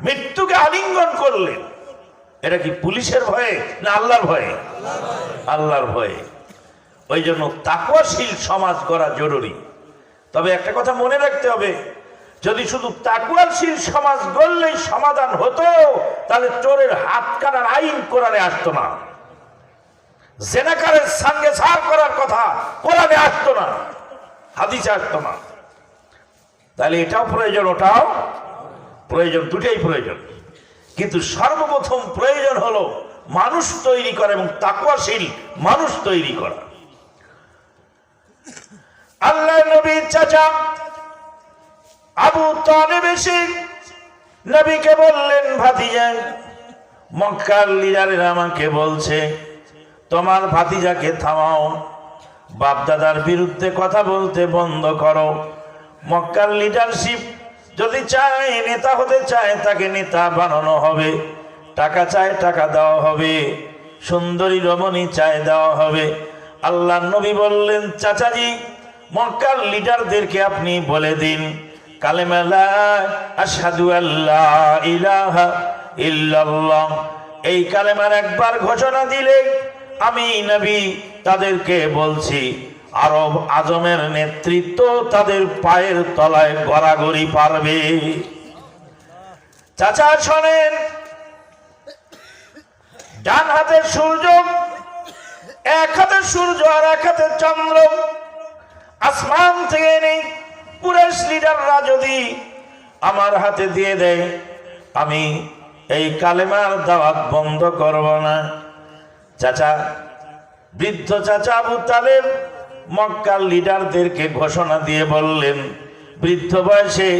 মৃত্যুকে আলিঙ্গন করলেন, এটা কি পুলিশের ভয়ে না আল্লাহর ভয়ে? আল্লাহর ভয়ে। ওই জন্য তাকওয়াশীল সমাজ গড়া জরুরি। তবে একটা কথা মনে রাখতে হবে, যদি শুধু তাকওয়াশীল সমাজ গড়লেই সমাধান হতো, তাহলে চোরের হাত কাটার আইন কোরআনে আসতো না, জেনাকারের সঙ্গে সার করার কথা কোরআনে আসতো না, হাদিসে আসতো না। তাহলে এটাও প্রয়োজন, ওটাও প্রয়োজন, দুটাই প্রয়োজন। কিন্তু সর্বপ্রথম প্রয়োজন হলো মানুষ তৈরি করা এবং তাকওয়াশীল মানুষ তৈরি করা। আল্লাহ নবীর চাচা আবু তালেব এসে নবীকে বললেন, ভাতিজা, মক্কার লিডারেরা আমাকে বলছে তোমার ভাতিজাকে থামাও, বাপদাদার বিরুদ্ধে কথা বলতে বন্ধ করো। মক্কার লিডারশিপ যদি চায়, নেতা হতে চায়, তাকে নেতা বানানো হবে, টাকা চায় টাকা দেওয়া হবে, সুন্দরী রমণী চায় দেওয়া হবে। আল্লাহ নবী বললেন, চাচাজি, মক্কার লিডারদেরকে আপনি বলে দিন কালেমা লা আশহাদু আল্লা ইলাহা ইল্লাল্লাহ, এই কালেমার একবার ঘোষণা দিলে আমি নবী তাদেরকে বলছি আরব আজমের নেতৃত্ব তাদের পায়ের তলায় গড়াগড়ি পারবে। চাচা শোনেন, ডান হাতের সূর্য, এক হাতের সূর্য আর এক হাতের চন্দ্র আসমান থেকে নেই, কুরাইশ লিডাররা যদি আমার হাতে দিয়ে দেয়, আমি এই কালেমার দাওয়াত বন্ধ করব না। চাচা, বৃদ্ধ চাচা আবু তালেব মক্কার লিডারদেরকে ঘোষণা দিয়ে বললেন, বৃদ্ধ বয়সে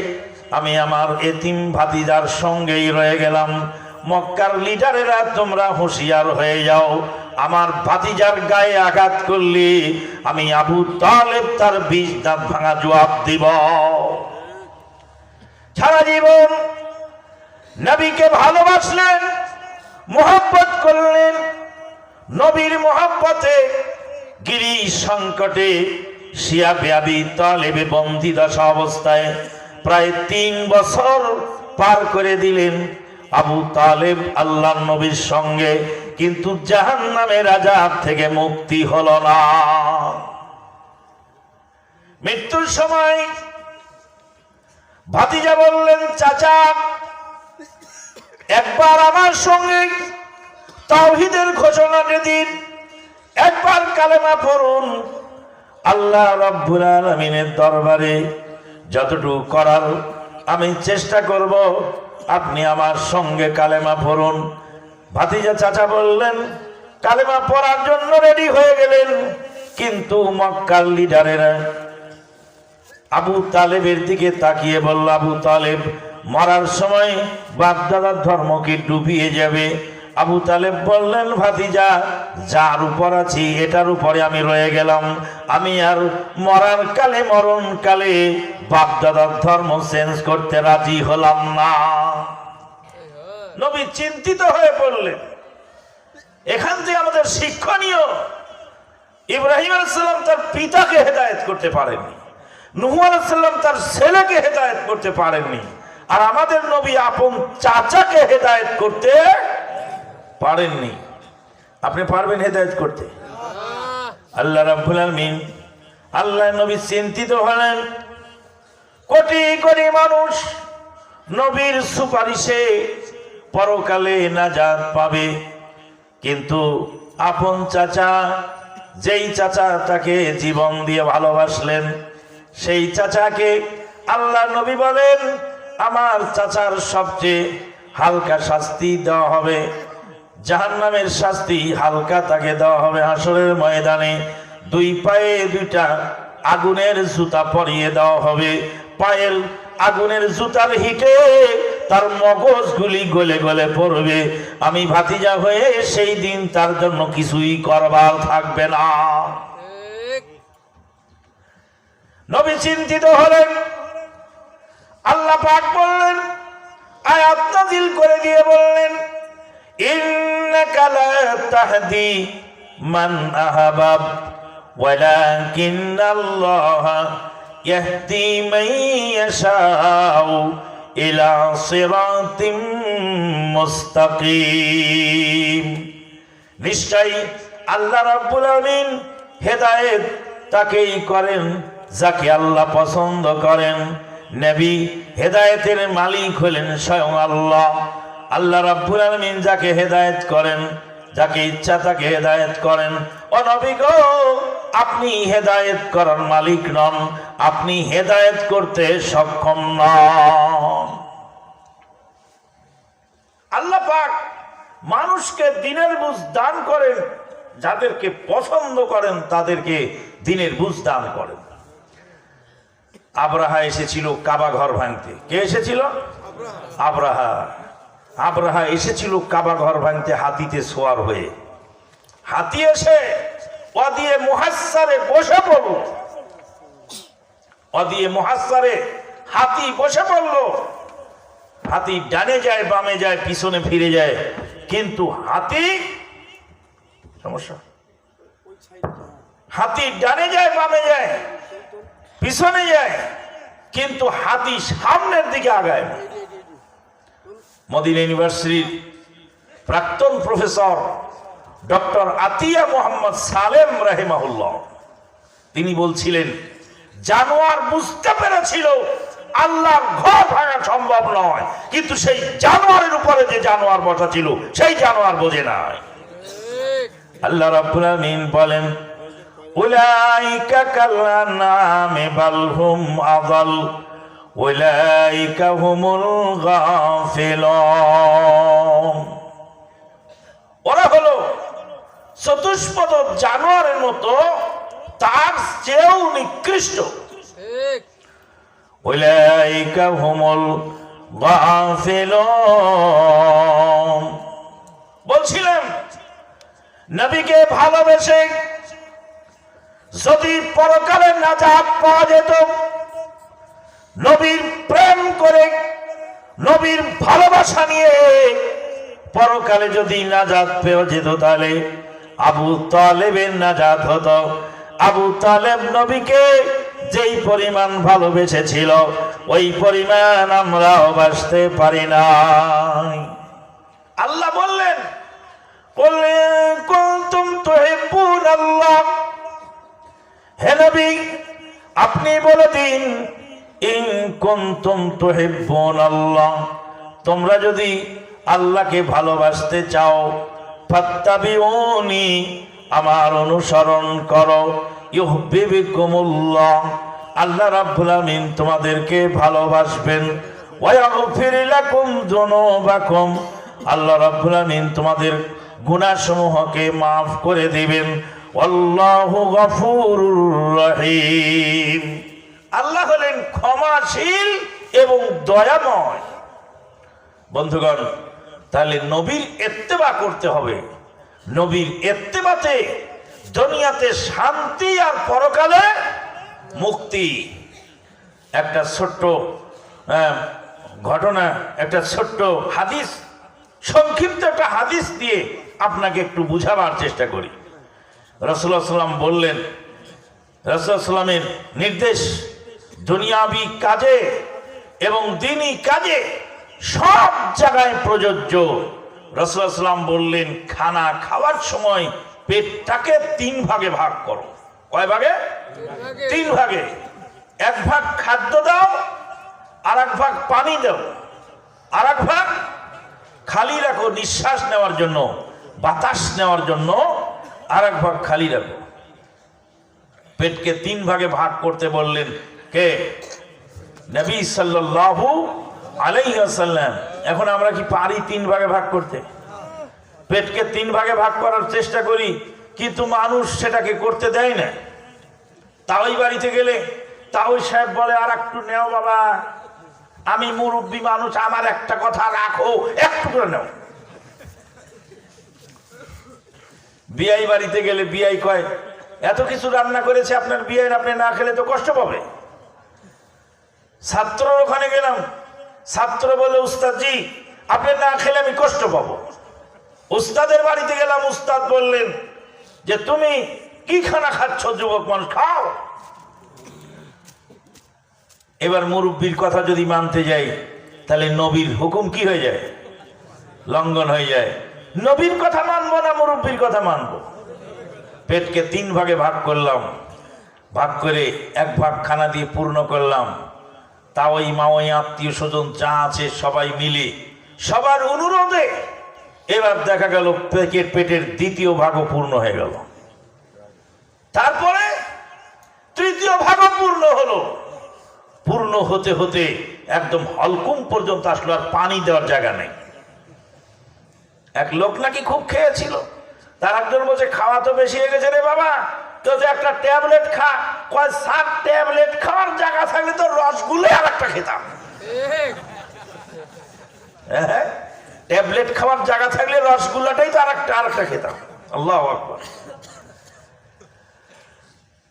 আমি আমার এতিম ভাতিজার সঙ্গেই রয়ে গেলাম, মক্কার লিডারেরা তোমরা হুঁশিয়ার হয়ে যাও, আমার ভাতিজার গায়ে আঘাত করলে আমি আবু তালেব তার 20 দাঁত ভাঙা জবাব দিব। সারা জীবন নবীকে ভালোবাসলেন, মোহাব্বত করলেন, নবীর মোহাব্বতে গিরি সংকটে শিয়াবে আবি তালেবে বন্দী দশা অবস্থায় প্রায় 3 বছর পার করে দিলেন আবু তালেব আল্লাহর নবীর সঙ্গে, কিন্তু জাহান্নামের আযাব থেকে মুক্তি হলো না। মৃত্যুর সময় ভাতিজা বললেন, চাচা, একবার আমার সঙ্গে তাওহীদের ঘোষণাটি দিন, একবার কালেমা পড়ুন। আল্লাহ রাব্বুল আলামিনের দরবারে যতটুকু করার আমি চেষ্টা করব, আপনি আমার সঙ্গে কালেমা পড়ুন। ভাতিজা চাচা বললেন, কালেমা পড়ার জন্য রেডি হয়ে গেলেন, কিন্তু মক্কার লিডারেরা আবু তালেবের দিকে তাকিয়ে বলল, আবু তালেব মরার সময় বাপদাদার ধর্মকে ডুবিয়ে যাবে। আবু তালেব বললেন, ভাতিজা যার উপর আছি এটার উপরে আমি রয়ে গেলাম, আমি আর মরার কালে মরণ কালে বাপদাদার ধর্ম চেঞ্জ করতে রাজি হলাম না। নবী চিন্তিত হয়ে পড়লেন। এখান থেকে আমাদের শিক্ষণীয়, ইব্রাহিম আলাইহিস সালাম তার পিতাকে হেদায়েত করতে পারেননি, নূহ আলাইহিস সালাম তার ছেলেকে হেদায়েত করতে পারেননি, আর আমাদের নবী আপন চাচাকে হেদায়েত করতে পারেননি। আপনি পারবেন হেদায়েত করতে? আল্লাহ রাব্বুল আলামিন, আল্লাহ নবী চিন্তিত হলেন। কোটি কোটি মানুষ নবীর সুপারিশে পরকালে নাজাত পাবে, কিন্তু আপন চাচা, যেই চাচা তাকে জীবন দিয়ে ভালোবাসলেন, সেই চাচাকে আল্লাহ নবী বলেন, আমার চাচার সবচেয়ে হালকা শাস্তি দেওয়া হবে, জাহান্নামের শাস্তি হালকা তাকে দেওয়া হবে। হাসরের ময়দানে দুই পায়ে দুইটা আগুনের জুতা পরিয়ে দেওয়া হবে, পায়ের আগুনের জুতার হিটে তার মগজগুলি গলে গলে পড়বে। আমি ভাতিজা হয়ে সেই দিন তার জন্য কিছুই করবার থাকবে না। নবী চিন্তিত হলেন। আল্লাহ পাক বললেন, আয়াত নাযিল করে দিয়ে বললেন, ইন্নাকা লা তাহদি মান আহবাব ওয়ালাকিন্নাল্লাহা ইয়াহদি মান ইয়াশাউ ইলা সিরাতিম মুস্তাকিম। নিশ্চয় আল্লাহ রাব্বুল আলামিন হেদায়েত তাকেই করেন যাকে আল্লাহ পছন্দ করেন। নবী হেদায়েতের মালিক হলেন স্বয়ং আল্লাহ। আল্লাহ রাব্বুল আলামিন যাকে হেদায়েত করেন, যাকে ইচ্ছা তাকে হেদায়েত করেন। ও নবী গো, আপনি হেদায়েত করার মালিক নন, আপনি হেদায়েত করতে সক্ষম নন। আল্লাহ পাক মানুষকে দিনের বুঝ দান করেন, যাদেরকে পছন্দ করেন তাদেরকে দিনের বুঝ দান করেন। আব্রাহা এসেছিল কাবা ঘর ভাঙতে। কে এসেছিল? আব্রাহা। আব্রাহা এসেছিল কাবা ঘর ভাঙতে হাতিতে সোয়ার হয়ে। হাতি এসে ওয়াদিয়ে মুহাসসারে বসে পড়ল। ওয়াদিয়ে মুহাসসারে হাতি বসে পড়ল। হাতি ডানে যায়, বামে যায়, পিছনে ফিরে যায়, কিন্তু হাতি সমস্যা। হাতি ডানে যায়, বামে যায়, পিছনে যায়, কিন্তু হাতি সামনের দিকে আগায় না। মদিনা ইউনিভার্সিটির প্রাক্তন প্রফেসর ডক্টর আতিয়া মোহাম্মদ সালেম রাহিমাহুল্লাহ তিনি বলছিলেন, জানোয়ার বুঝতে পেরেছিল আল্লাহর ঘর ভাঙা সম্ভব নয়, কিন্তু সেই জানোয়ারের উপরে যে জানোয়ার বসা ছিল সেই জানোয়ার বোঝে নাই। আল্লাহ রাব্বুল আলামিন বলেন, উলাইকা কাল্লানামে বাল হুম আযাল উলাইকা হুমুল গাফিলুন। ওরা হলো চতুষ্পদ জানোয়ারের মতো, তার চেয়েও নিকৃষ্ট। উলাইকা হুমুল গাফিলুন। বলছিলেন, নবীকে ভালোবেসে যদি পরকালে নাজাত পাওয়া যেত, নবীর প্রেম করে, নবীর ভালোবাসা নিয়ে পরকালে যদি নাজাত পেয়ে যেত, তাহলে আবু তালেবের নাজাত হতো। আবু তালেব নবীকে যেই পরিমাণ ভালোবেসেছিল, ওই পরিমাণ আমরাও বাসতে পারি নাই। আল্লাহ বললেন, কুল ইন কুনতুম তুহিব্বুনাল্লাহ, হে নবী আপনি বলে দিন, ইন কুনতুম তুহিব্বুনাল্লাহ, তোমরা যদি আল্লাহকে ভালোবাসতে চাও, ফাত্তাবিউনি, আমার অনুসরণ করো, ইউহিব্বুকুমুল্লাহ, আল্লাহ রাব্বুল আমিন তোমাদেরকে ভালোবাসবেন, ওয়া ইয়াগফির লাকুম যুনুবাকুম, আল্লাহ রাব্বুল আমিন তোমাদের গুনাহসমূহকে মাফ করে দিবেন, আল্লাহু গফুরুর রহিম, আল্লাহ হলেন ক্ষমাশীল এবং দয়াময়। বন্ধুগণ, তাহলে নবীর ইত্তেবা করতে হবে। নবীর ইত্তেবাতে দুনিয়াতে শান্তি আর পরকালে মুক্তি। একটা ছোট্ট ঘটনা, একটা ছোট্ট হাদিস, সংক্ষিপ্ত একটা হাদিস দিয়ে আপনাকে একটু বুঝাবার চেষ্টা করি। রাসূলুল্লাহ সাল্লাম বললেন, রাসূলুল্লাহ সাল্লামের নির্দেশ দুনিয়াবি কাজে এবং দ্বীনি কাজে সব জায়গায় প্রযোজ্য। রাসূলুল্লাহ সাল্লাম বললেন, খানা খাওয়ার সময় পেটটাকে 3 ভাগে ভাগ করো। কয় ভাগে? 3 ভাগে। 1 ভাগ খাদ্য দাও, আর 1 ভাগ পানি দাও, আর 1 ভাগ খালি রাখো নিঃশ্বাস নেওয়ার জন্য, বাতাস নেওয়ার জন্য, আর 1 ভাগ খালি রাখো। পেটকে 3 ভাগে ভাগ করতে বললেন কে? নবী সাল্লাল্লাহু আলাইহি ওয়াসাল্লাম। এখন আমরা কি পারি 3 ভাগে ভাগ করতে? পেটকে 3 ভাগে ভাগ করার চেষ্টা করি, কিন্তু মানুষ সেটাকে করতে দেয় না। তাওই বাড়িতে গেলে তাওই সাহেব বলে, আর একটু নেও বাবা, আমি মুরব্বী মানুষ, আমার একটা কথা রাখো, একটু করে নাও। বিয়াই বাড়িতে গেলে বিয়াই কয়, এত কিছু রান্না করেছে আপনার বিয়াই, আপনি না খেলে তো কষ্ট পাবে। ছাত্রর ওখানে গেলাম, ছাত্র বলে, উস্তাদজি আপনি না খেলে আমি কষ্ট পাবো। উস্তাদের বাড়িতে গেলাম, উস্তাদ বললেন যে তুমি কি খানা খাচ্ছ যুবক মানুষ, খাও। এবার মুরব্বীর কথা যদি মানতে যাই, তাহলে নবীর হুকুম কি হয়ে যায়? লঙ্ঘন হয়ে যায়। নবীর কথা মানবো না মুরব্বীর কথা মানবো? পেটকে 3 ভাগে ভাগ করলাম, ভাগ করে 1 ভাগ খানা দিয়ে পূর্ণ করলাম। তাওই মাওই আত্মীয় স্বজন যা আছে সবাই মিলে সবার অনুরোধে এবার দেখা গেল পেটের 2য় ভাগও পূর্ণ হয়ে গেল। তারপরে 3য় ভাগও পূর্ণ হলো। পূর্ণ হতে হতে একদম হলকুম পর্যন্ত আসলো, আর পানি দেওয়ার জায়গা নেই। এক লোক নাকি খুব খেয়েছিল, তার একজন বলছে, খাওয়া তো বেশি হয়ে গেছে রে বাবা, তো একটা ট্যাবলেট খা। কয় 7 ট্যাবলেট খাওয়ার জায়গা থাকলে তো রসগুলো আর একটা খেতাম। ট্যাবলেট খাওয়ার জায়গা থাকলে রসগুল্লাটাই তো আরেকটা খেতাম। আল্লাহু আকবার।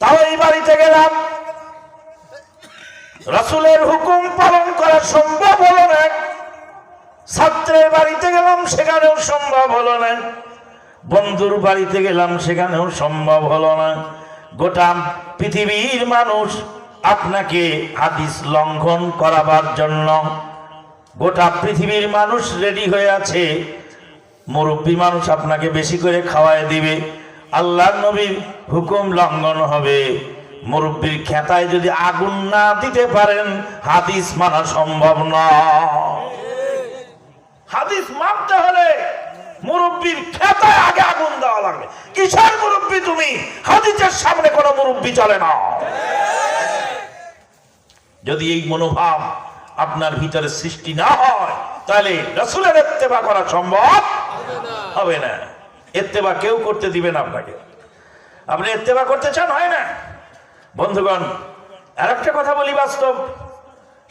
তাও এই বাড়িতে গেলাম, রাসূলের হুকুম পালন করা সম্ভব হলো না। ছাত্রের বাড়িতে গেলাম, সেখানেও সম্ভব হলো না। বন্ধুর বাড়িতে গেলাম, সেখানেও সম্ভব হলো না। গোটা পৃথিবীর মানুষ আপনাকে হাদিস লঙ্ঘন করাবার জন্য, গোটা পৃথিবীর মানুষ রেডি হয়ে আছে। মুরব্বী মানুষ আপনাকে বেশি করে খাওয়ায় দিবে, আল্লাহর নবীর হুকুম লঙ্ঘন হবে। মুরব্বীর খেতায় যদি আগুন না দিতে পারেন, হাদিস মানা সম্ভব নয়। হাদিস মানতে হলে মুরব্বীর খেতায় আগে আগুন দেওয়া লাগবে। কিসের মুরব্বী তুমি? হাদিসের সামনে কোনো মুরব্বী চলে না। যদি এই মনোভাব আপনার ভিতরে সৃষ্টি না হয়, তাহলে রাসূলের ইত্তেবা করা সম্ভব হবে না। ইত্তেবা কেউ করতে দিবে না আপনাকে। আপনি ইত্তেবা করতে চান, হয় না। বন্ধুগণ, আর একটা কথা বলি বাস্তব,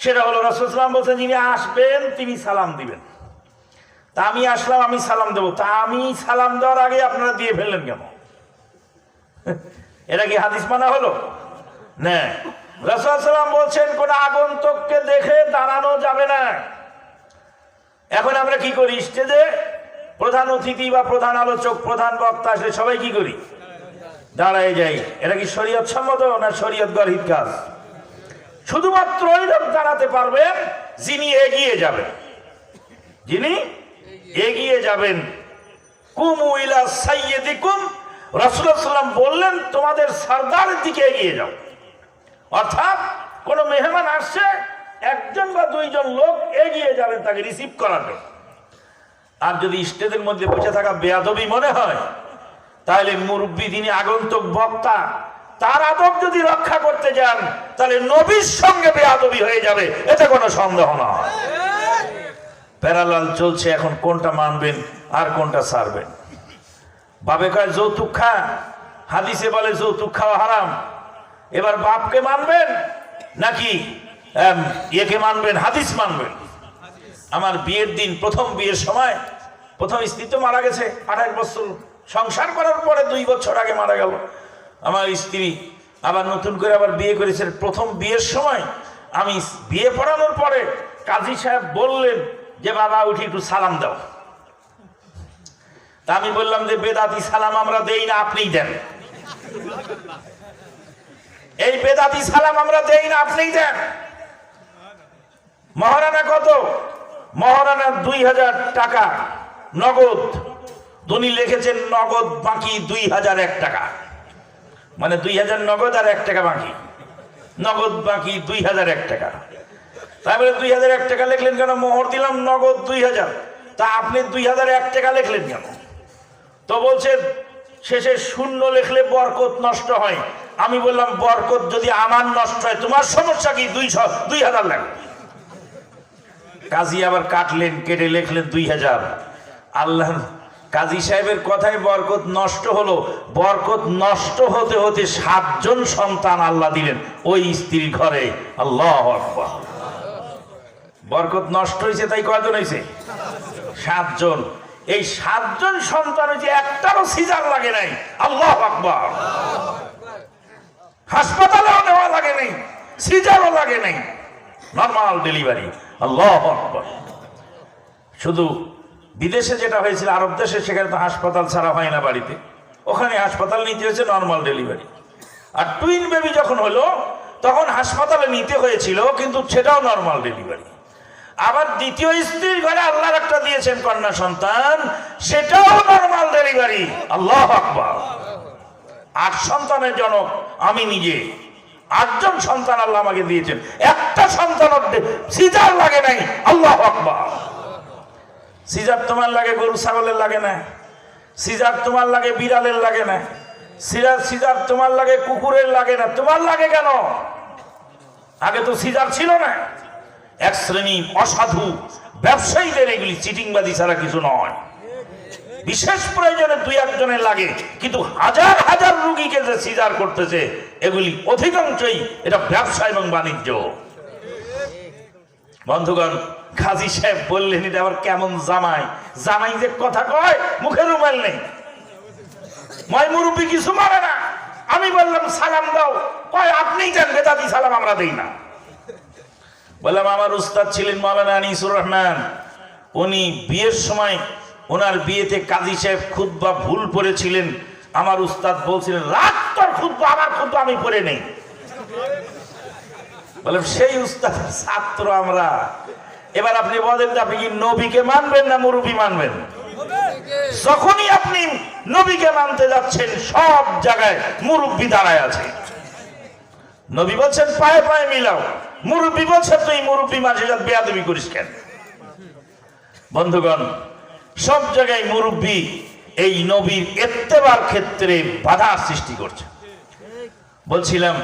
সেটা হলো রাসূল সাল্লাল্লাহু আলাইহি ওয়াসাল্লাম বলছেন, যিনি আসবেন তিনি সালাম দিবেন। তা আমি আসলাম, আমি সালাম দেবো, তা আমি সালাম দেওয়ার আগে আপনারা দিয়ে ফেললেন কেন? এটা কি হাদিস মানা হলো? না। রাসূল সাল্লাল্লাহু আলাইহি ওয়াসাল্লাম বলছেন, কোন আগন্তুককে দেখে দাঁড়ানো যাবে না। এখন আমরা কি করি? স্টেজে প্রধান অতিথি বা প্রধান আলোচক, প্রধান বক্তা আসলে সবাই কি করি? দাঁড়ায় যাই। এটা কি শরীয়ত সম্মত না শরীয়ত গর্হিত কাজ? শুধুমাত্র ওই লোক দাঁড়াতে পারবেন যিনি এগিয়ে যাবেন, যিনি এগিয়ে যাবেন। কুমু ইলা সাইয়্যিদিকুম, রাসূলুল্লাহ সাল্লাল্লাহু আলাইহি ওয়াসাল্লাম বললেন, তোমাদের সরদারের দিকে এগিয়ে যাও। অর্থাৎ কোন মেহমান আসছে, 1 জন বা 2 জন লোক এগিয়ে যাবেন তাকে রিসিভ করার জন্য। আর যদি স্টেজের মধ্যে বসে থাকা বেয়াদবি মনে হয়, তাহলে মুরব্বী যিনি আগন্তুক বক্তা তার আদব যদি রক্ষা করতে যান তাহলে নবীর সঙ্গে বেয়াদবি হয়ে যাবে, এতে কোনো সন্দেহ না। প্যারালাল চলছে, এখন কোনটা মানবেন আর কোনটা ছাড়বেন? বাপে কয় যৌতুক খা, হাদিসে বলে যৌতুক খাওয়া হারাম। এবার বাপকে মানবেন নাকি ইয়েকে মানবেন, হাদিস মানবেন? আমার বিয়ের দিন, প্রথম বিয়ের সময়, প্রথম স্ত্রী তো মারা গেছে 28 বছর সংসার করার পরে, 2 বছর আগে মারা গেল আমার স্ত্রী। আবার নতুন করে আবার বিয়ে করেছে। প্রথম বিয়ের সময় আমি বিয়ে পড়ানোর পরে কাজী সাহেব বললেন যে বাবা উঠি একটু সালাম দাও। তা আমি বললাম যে বেদাতি সালাম আমরা দেই না, আপনিই দেন। এই বেদাতি সালাম আমরা দেই না, আপনিই দেন। মহারানা কত? মহারানা 2000 টাকা নগদ। উনি লিখেছেন নগদ বাকি 2001 টাকা, মানে 2000 নগদ আর 1 টাকা বাকি, নগদ বাকি 2001 টাকা। তারপরে 2001 টাকা লিখলেন কেন? মোহর দিলাম নগদ 2000, তা আপনি 2001 টাকা লিখলেন কেন? তো বলছে শেষে শূন্য লিখলে বরকত নষ্ট হয়। আমি বললাম বরকত যদি আমার নষ্ট হয় তোমার সমস্যা কি? 2000 লাগবে। কাজী আবার কাটলেন, কেটে লিখলেন 2000। আল্লাহ কাজী সাহেবের কথায় বরকত নষ্ট হলো। বরকত নষ্ট হতে হতে 7 জন সন্তান আল্লাহ দিলেন ওই স্ত্রীর ঘরে। আল্লাহু আকবার। বরকত নষ্ট হয়েছে তাই কয়জন হয়েছে? 7 জন। এই 7 জন সন্তান হয়েছে, একটারও সিজার লাগে নাই। আল্লাহু আকবার। হাসপাতালেও নেওয়া লাগে নাই, সিজারও লাগে নাই, নরমাল ডেলিভারি। আল্লাহু আকবার। শুধু বিদেশে যেটা হয়েছিল, আরব দেশে, সেখানে তো হাসপাতাল ছাড়া হয় না বাড়িতে, ওখানে হাসপাতাল নিতে হয়েছে নরমাল ডেলিভারি। আর টুইন বেবি যখন হলো তখন হাসপাতালে নিতে হয়েছিল, কিন্তু সেটাও নরমাল ডেলিভারি। আবার দ্বিতীয় স্ত্রীর ঘরে আল্লাহর একটা দিয়েছেন কন্যা সন্তান, সেটাও নরমাল ডেলিভারি। আল্লাহু আকবার। 8 সন্তানের জনক আমি নিজে। 8 জন সন্তান আল্লাহ আমাকে দিয়েছেন, একটা সন্তান সিজার লাগে নাই। আল্লাহু আকবার। সিজার তোমার লাগে গরু ছাগলের লাগে না, সিজার তোমার লাগে বিড়ালের লাগে না, সিজার তোমার লাগে কুকুরের লাগে না। তোমার লাগে কেন? আগে তো সিজার ছিল না। এক শ্রেণী অসাধু ব্যবসায়ীদের এগুলি চিটিংবাজি ছাড়া কিছু নয়। বিশেষ প্রয়োজনে 2-1 জনের লাগে, কিন্তু হাজার হাজার রোগীকে যে সিজার করতেছে এগুলি অধিকাংশই এটা ব্যবসা এবং বাণিজ্য। বন্ধুগণ, কাজী সাহেব বললেন এটা আবার কেমন জামাই? জামাই যে কথা কয়, মুখে রুমাল নেই, মই মুরব্বী কিছু মানে না। আমি বললাম সালাম দাও, কয় আপনিই দেন, বেদাতি সালাম আমরা দেই না। বললাম আমার উস্তাদ ছিলেন মাওলানা আনিসুর রহমান, উনি বিয়ের সময় ওনার বিয়েতে কাজী সাহেব খুতবা ভুল পড়েছিলেন। আমার উস্তাদ বলছিলেন রাত তোর খুতবা, আমার খুতবা আমি পড়ে নেই। বললাম সেই উস্তাদের ছাত্র আমরা। এবার আপনি বলেন যে আপনি কি নবীকে মানবেন না মুরব্বি মানবেন? যখনই আপনি নবীকে মানতে যাচ্ছেন সব জায়গায় মুরব্বি দাঁড়ায় আছে। নবী বলছেন পায়ে পায়ে মিলাও, মুরব্বি বলছেন তুই মুরব্বি মাঝে যা বেয়াদবি করিস কেন? বন্ধুগণ, সব জায়গায় মুরব্বি এই নবীর ইত্তেবার ক্ষেত্রে বাধা সৃষ্টি করছে। বলছিলাম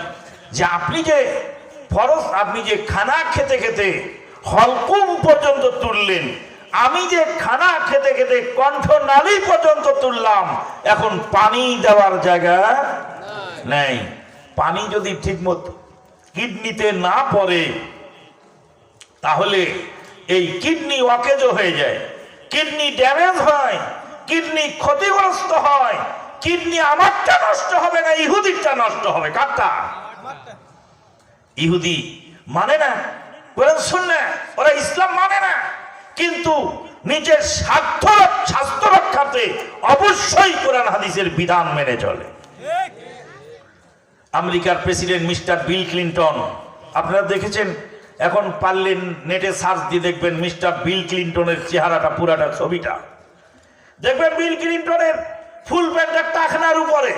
যে আপনি যে ফরজ, আপনি যে খানা খেতে খেতে হলকুম পর্যন্ত তুললেন, আমি যে খানা খেতে খেতে কণ্ঠনালী পর্যন্ত তুললাম, এখন পানি দেওয়ার জায়গা নেই। পানি যদি ঠিকমতো কিডনিতে না পড়ে তাহলে এই কিডনি অকেজো হয়ে যায়, কিডনি ড্যামেজ হয়, কিডনি ক্ষতিগ্রস্ত হয়। কিডনি আমারটা নষ্ট হবে না, ইহুদিরটা নষ্ট হবে। কারটা? ইহুদি মানে না, কোরআন সুন্নাহ, ওরা ইসলাম মানে না, কিন্তু নিজের স্বাস্থ্য রক্ষাতে অবশ্যই কোরআন হাদিসের বিধান মেনে চলে। আমেরিকার প্রেসিডেন্ট মিস্টার বিল ক্লিন্টন, আপনারা দেখেছেন, এখন পারলেন নেটে সার্চ দিয়ে দেখবেন মিস্টার বিল ক্লিন্টনের চেহারাটা, পুরাটা ছবিটা দেখবেন। বিল ক্লিন্টনের ফুল প্যান্টটা টাকনার উপরে।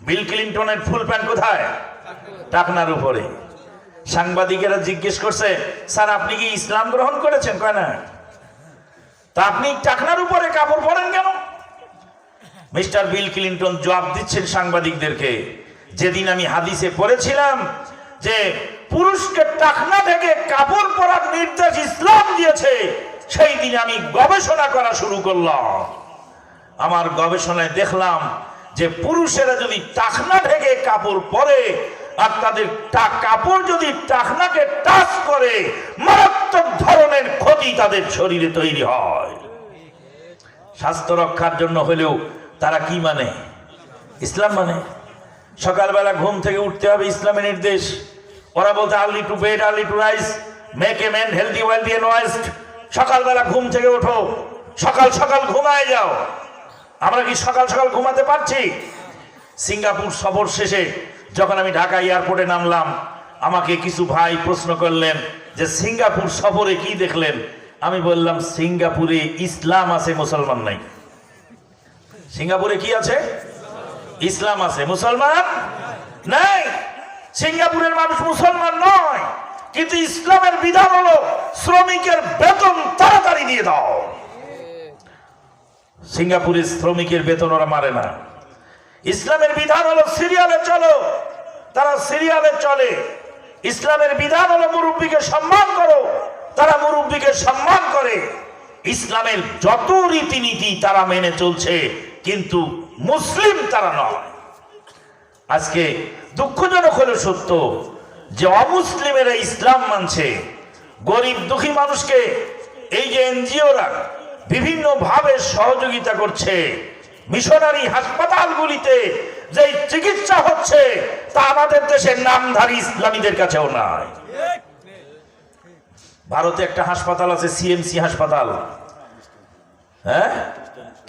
বিল ক্লিন্টনের ফুল প্যান্ট কোথায়? টাকনার উপরে। সাংবাদিকেরা জিজ্ঞেস করছে, স্যার আপনি কি ইসলাম গ্রহণ করেছেন? কয় না। তা আপনি টাকনার উপরে কাপড় পরেন কেন? মিস্টার বিল ক্লিনটন জবাব দিচ্ছেন সাংবাদিকদেরকে, যেদিন আমি হাদিসে পড়েছিলাম যে পুরুষকে টাকনা থেকে কাপড় পরার নির্দেশ ইসলাম দিয়েছে, সেই দিন আমি গবেষণা করা শুরু করলাম। আমার গবেষণায় দেখলাম যে পুরুষেরা যদি টাকনা থেকে কাপড় পরে আর তাদের কাপড় যদি টাকনাকে টাচ করে, মারাত্মক ধরনের ক্ষতি তাদের শরীরে তৈরি হয়। স্বাস্থ্য রক্ষার জন্য হলেও তারা কি মানে? ইসলাম মানে। সকালবেলা ঘুম থেকে উঠতে হবে, ইসলামের নির্দেশ। ওরা বলতে early to bed, early to rise, make a man healthy, wealthy and wise. সকালবেলা ঘুম থেকে ওঠো, সকাল সকাল ঘুমায় যাও। আমরা কি সকাল সকাল ঘুমাতে পারছি? সিঙ্গাপুর সফর শেষে যখন আমি ঢাকা এয়ারপোর্টে নামলাম, আমাকে কিছু ভাই প্রশ্ন করলেন যে সিঙ্গাপুর সফরে কি দেখলেন? আমি বললাম সিঙ্গাপুরে ইসলাম আছে, মুসলমান নাই। সিঙ্গাপুরে কি আছে? ইসলাম আছে, মুসলমান নাই। সিঙ্গাপুরের মানুষ মুসলমান নয়, কিন্তু ইসলামের বিধান হলো শ্রমিকের বেতন তাড়াতাড়ি দিয়ে দাও। সিঙ্গাপুরের শ্রমিকের বেতন ওরা মারে না। ইসলামের বিধান হলো সিরিয়ালে চলো, তারা সিরিয়ালে চলে। ইসলামের বিধান হলো মুরব্বীকে সম্মান করো, তারা মুরব্বীকে সম্মান করে। ইসলামের যত রীতিনীতি তারা মেনে চলছে, কিন্তু মুসলিম তারা নয়। আজকে দুঃখজনক হলো সত্য যে অমুসলিমেরা ইসলাম মানছে। গরিব দুঃখী মানুষকে এই যে এনজিওরা বিভিন্ন ভাবে সহযোগিতা করছে, মিশনারি হাসপাতালগুলিতে যে চিকিৎসা হচ্ছে তা আমাদের দেশের নামধারী ইসলামীদের কাছেও নাই। ভারতে একটা হাসপাতাল আছে, সিএমসি হাসপাতাল, হ্যাঁ,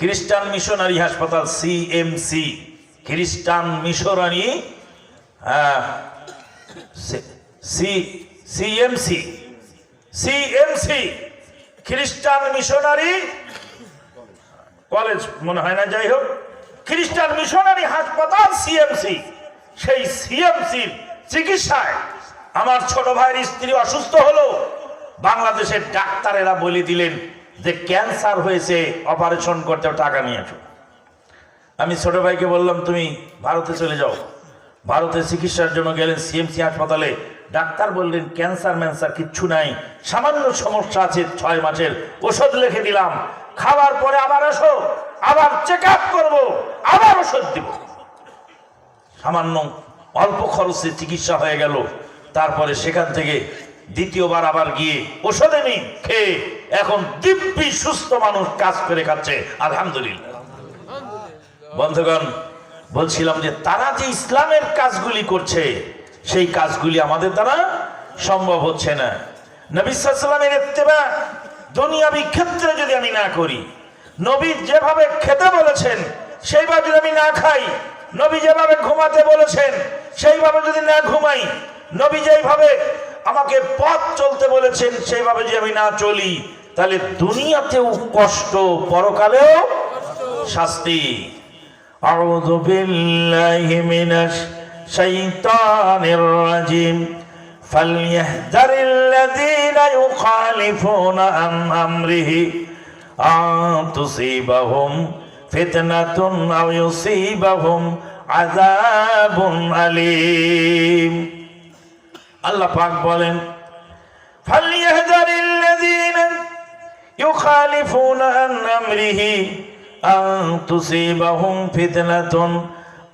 খ্রিস্টান মিশনারি হাসপাতাল, সিএমসি, খ্রিস্টান মিশনারি, সিএমসি, সিএমসি খ্রিস্টান মিশনারি কলেজ মনে হয় না, যাই হোক, খ্রিস্টান মিশনারি হাসপাতাল সিএমসি। সেই সিএমসির চিকিৎসায় আমার ছোট ভাইয়ের স্ত্রী অসুস্থ হলো। বাংলাদেশের ডাক্তারেরা বলে দিলেন যে ক্যান্সার হয়েছে, অপারেশন করতে টাকা নিয়ে আসো। আমি ছোট ভাইকে বললাম তুমি ভারতে চলে যাও। ভারতে চিকিৎসার জন্য গেলেন সিএমসি হাসপাতালে। ডাক্তার বললেন ক্যান্সার ম্যান্সার কিচ্ছু নাই, সামান্য সমস্যা আছে, 6 মাসের ওষুধ লিখে দিলাম, খাবার পরে আবার এসো, আবার চেক আপ করবো, আবার ওষুধ দিব। সামান্য অল্প খরচে চিকিৎসা হয়ে গেল। তারপরে সেখান থেকে দ্বিতীয়বার আবার গিয়ে ওষুধ এনে খেয়ে এখন দিব্যি সুস্থ মানুষ কাজ করে খাচ্ছে, আলহামদুলিল্লাহ। বন্ধুগণ, বলছিলাম যে তারা যে ইসলামের কাজগুলি করছে সেই কাজগুলি আমাদের দ্বারা সম্ভব হচ্ছে না। নবী সাল্লাল্লাহু আলাইহি ওয়াসাল্লামের ইত্তেবা দুনিয়াবি ক্ষেত্রে যদি আমি না করি, নবী যেভাবে খেতে বলেছেন সেইভাবে যদি আমি না খাই, নবী যেভাবে ঘুমাতে বলেছেন সেইভাবে যদি না ঘুমাই, নবী যেভাবে আমাকে পথ চলতে বলেছেন সেইভাবে যদি আমি না চলি, তাহলে দুনিয়াতেও কষ্ট, পরকালেও শাস্তি। আউযু বিল্লাহি মিনাশ শাইতানির রাজিম। ফালইহযারিল্লাযীনা ইউখালিফুনা আন আমরিহি আন তুসিবাহুম ফিতনাতুন আও ইউসিবাহুম আযাবুন আলীম। আল্লাহ পাক বলেন ফালইহযারিল্লাযীনা ইউখালিফুনা আন আমরিহি আন তুসিবাহুম ফিতনাতুন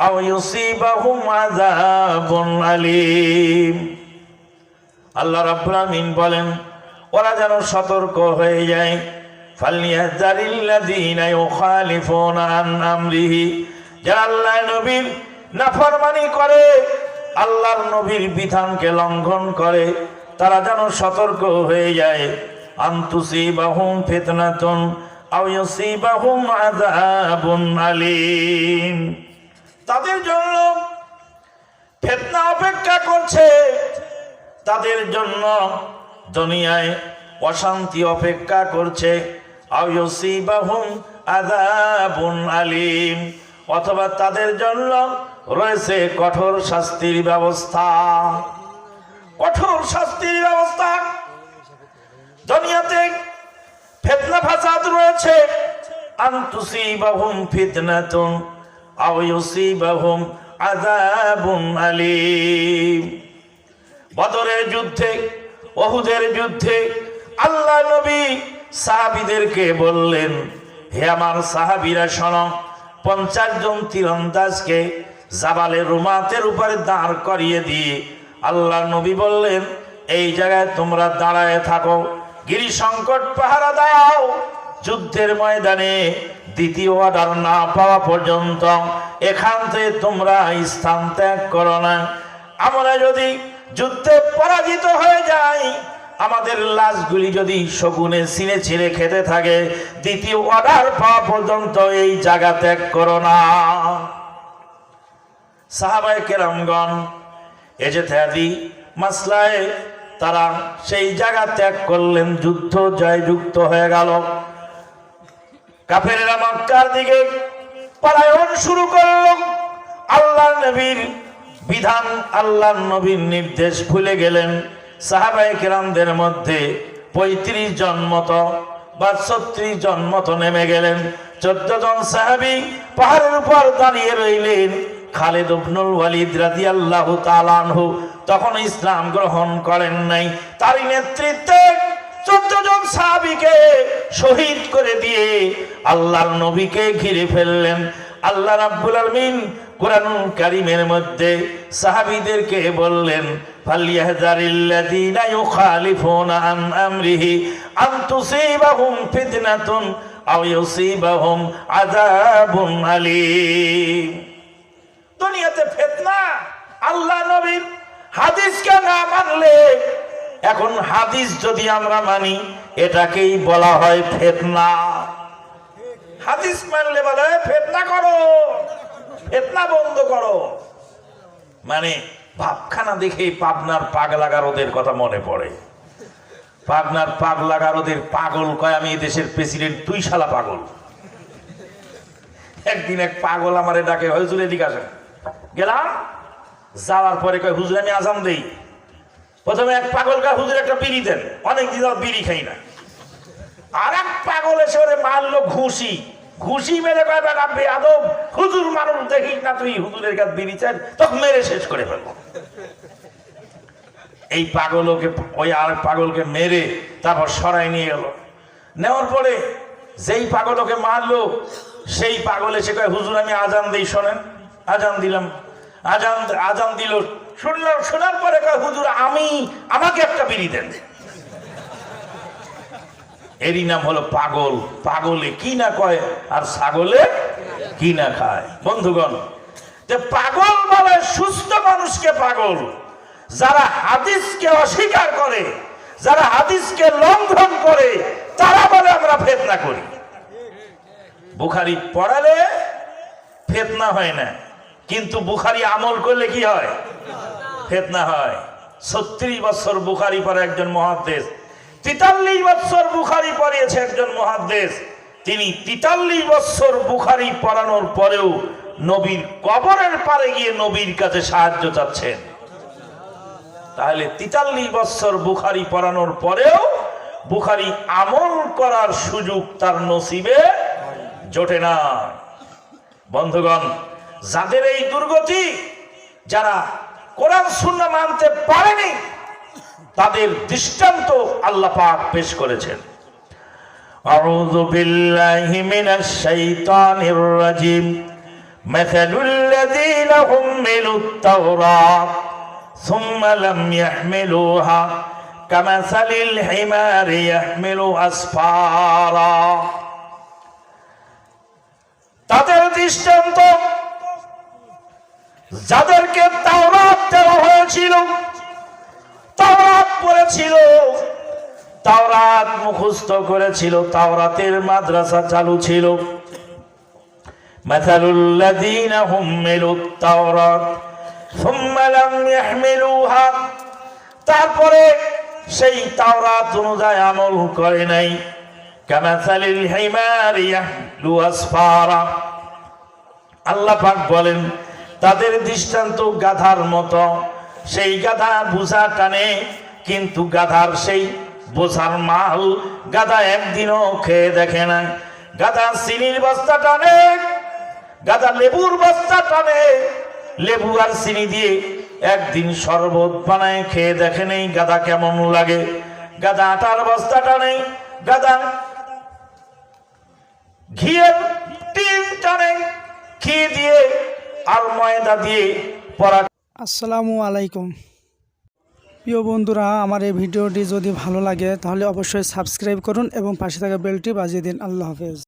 আও ইউসিবাহুম আযাবুন আলীম। আল্লাহ রাব্বুল আমিন বলেন ওরা যেন সতর্ক হয়ে যায়। ফালইহযারিল্লাযীনা ইউখালিফুনা আন আমরিহি, যারা আল্লাহ নবীর নাফরমানি করে, আল্লাহর নবীর বিধানকে লঙ্ঘন করে, তারা যেন সতর্ক হয়ে যায়। আন তুসিবাহুম ফিতনাতুন আও ইউসিবাহুম আযাবুন আলীম, তাদের জন্য ফিতনা অপেক্ষা করছে, তাদের জন্য দুনিয়ায় অশান্তি অপেক্ষা করছে। আও ইউসিবাহুম আযাবুন আলীম, অথবা তাদের জন্য রয়েছে কঠোর শাস্তির ব্যবস্থা। কঠোর শাস্তির ব্যবস্থা। দুনিয়াতে ফিতনা ফাসাদ রয়েছে। আন তুসিবাহুম ফিতনাতুন আও ইউসিবাহুম আযাবুন আলীম। বদরের যুদ্ধে, উহুদের যুদ্ধে আল্লাহ নবী সাহাবীদেরকে বললেন, হে আমার সাহাবীরা শোনো, 50 জন তীরন্দাজকে জাবালে রুমাতের উপরে দাঁড় করিয়ে দিয়ে আল্লাহ নবী বললেন, এই জায়গায় তোমরা দাঁড়ায় থাকো, গিরি সংকট পাহারা দাও। যুদ্ধের ময়দানে দ্বিতীয় অর্ডার না পাওয়া পর্যন্ত এখান থেকে তোমরা স্থান ত্যাগ করো না। আমরা যদি যুদ্ধে পরাজিত হয়ে যাই, আমাদের লাশগুলি যদি শকুনে ছিঁড়ে ছিঁড়ে খেতে থাকে, দ্বিতীয় অর্ডার পাওয়া পর্যন্ত এই জায়গা ত্যাগ করো না। সাহাবায়ে কেরামগণ এজেতেহাদি মাসলায় তারা সেই জায়গা ত্যাগ করলেন, যুদ্ধ জয়যুক্ত হয়ে গেল। কাফেরেরা মক্কার দিকে পলায়ন শুরু করল। আল্লাহর নবীর বিধান, আল্লাহর নবীর নির্দেশ ভুলে গেলেন। সাহাবায়ে কেরামদের মধ্যে 35 জন মতো বা 36 জন মতো নেমে গেলেন। 14 জন সাহাবী পাহাড়ের উপর দাঁড়িয়ে রইলেন। খালিদ ইবনুল ওয়ালিদ রাদিয়াল্লাহু তাআলা আনহু তখন ইসলাম গ্রহণ করেন নাই। তারই নেতৃত্বে 14 জন সাহাবীকে শহীদ করে দিয়ে আল্লাহর নবীকে ঘিরে ফেললেন। আল্লাহ রাব্বুল আলামিন কুরআনুল কারীমের মধ্যে সাহাবীদেরকে বললেন, ফালইয়াহযারিল্লাযীনা ইউখালিফুনা আন আমরিহি আন তুসিবাহুম ফিতনাতুন আও ইউসিবাহুম আযাবুন আলীম। দুনিয়াতে ফিতনা, আল্লাহ নবীর হাদিসকে না মানলে, এখন হাদিস যদি আমরা মানি এটাকেই বলা হয় ফিতনা। হাদিস মানলে বলে ফিতনা করো, ফিতনা বন্ধ করো। মানে ভাবখানা দেখে পাবনার পাগলাগারদের কথা মনে পড়ে। পাবনার পাগলাগারদের পাগল কয়, আমি এই দেশের প্রেসিডেন্ট, তুই শালা পাগল। একদিন এক পাগল আমারে ডাকে, হুজুর এদিকে আসেন। গেলাম, যাওয়ার পরে কয়, হুজুর আমি আজান দেই। প্রথমে এক পাগল কয়, হুজুর একটা বিড়ি দেন। অনেক দিন বিড়ি খাই না। আর এক পাগল এসে ওরে মারলো ঘুষি। ঘুষি মেরে কয়, বেটা বেয়াদব, হুজুর মানুষ দেখিস না তুই, হুজুরের কাছে বিড়ি চাই, তখন মেরে শেষ করে ফেলবো। এই পাগলকে, ওই আর পাগলকে মেরে তারপর সরাই নিয়ে গেল। নেওয়ার পরে যেই পাগলকে মারলো সেই পাগল এসে কয়, হুজুর আমি আজান দেই, শোনেন। আজান দিলাম, আজান দিল, শুনলাম। শোনার পরে কয়, হুজুর আমাকে একটা বিড়ি দেন। এরই নাম হলো পাগল। পাগলে কি না কয় আর ছাগলে কি না খায়। বন্ধুগণ, পাগল বলে সুস্থ মানুষকে পাগল। যারা হাদিসকে অস্বীকার করে, যারা হাদিসকে লঙ্ঘন করে, তারা বলে আমরা ফিতনা করি। বুখারী পড়ালে ফিতনা হয় না, কিন্তু বুখারী আমল করলে কি হয়? ফিতনা হয়। 36 বছর বুখারী পড়ে একজন মুহাদ্দিস, 43 বছর বুখারী পড়িয়েছে একজন মুহাদ্দিস। তিনি 43 বছর বুখারী পড়ানোর পরেও নবীর কবরের পারে গিয়ে নবীর কাছে সাহায্য চাচ্ছেন। তাহলে 43 বছর বুখারী পড়ানোর পরেও বুখারী আমল করার সুযোগ তার নসিবে জোটে না। বন্ধুগণ, যাদের এই দুর্গতি, যারা কোরআন সুন্নাহ মানতে পারেনি, তাদের দৃষ্টান্ত আল্লাহ পাক পেশ করেছেন। আউযু বিল্লাহি মিনাশ শাইতানির রাজিম। মাসালুল লাযীনা হুমিলুত তাওরাত সুম্মা লাম ইয়াহমিলুহা কামাসালিল হিমারি ইয়াহমিলু আসফারা। তাদের দৃষ্টান্ত যাদেরকে তাওরাত দেওয়া হয়েছিল, তাওরাত পড়েছিল, তাওরাত মুখস্থ করেছিল, তাওরাতের মাদ্রাসা চালু ছিল। মাসালুল লাযীনা হুমিলুত তাওরাত সুম্মা লাম ইয়াহমিলুহা, তারপরে সেই তাওরাত অনুযায়ী আমল করে নাই, কামাসালিল হিমারি ইয়াহমিলু আসফারা। আল্লাহ পাক বলেন তাদের দৃষ্টান্ত গাধার মতো। সেই গাধা বোঝা টানে, কিন্তু গাধার সেই বোঝার মাল গাদা একদিনও খেয়ে দেখে না। গাদা চিনির বস্তা টানে, গাদা লেবুর বস্তা টানে, লেবু আর চিনি দিয়ে একদিন শরবত বানায় খেয়ে দেখে নেই গাদা কেমন লাগে। গাদা আটার বস্তা টানে, গাদা ঘিয়ের টিন টানে, ঘি দিয়ে আর ময়দা দিয়ে পরা। আসসালামু আলাইকুম প্রিয় বন্ধুরা, আমার এই ভিডিওটি যদি ভালো লাগে তাহলে অবশ্যই সাবস্ক্রাইব করুন এবং পাশে থাকা বেলটি বাজিয়ে দিন। আল্লাহ হাফেজ।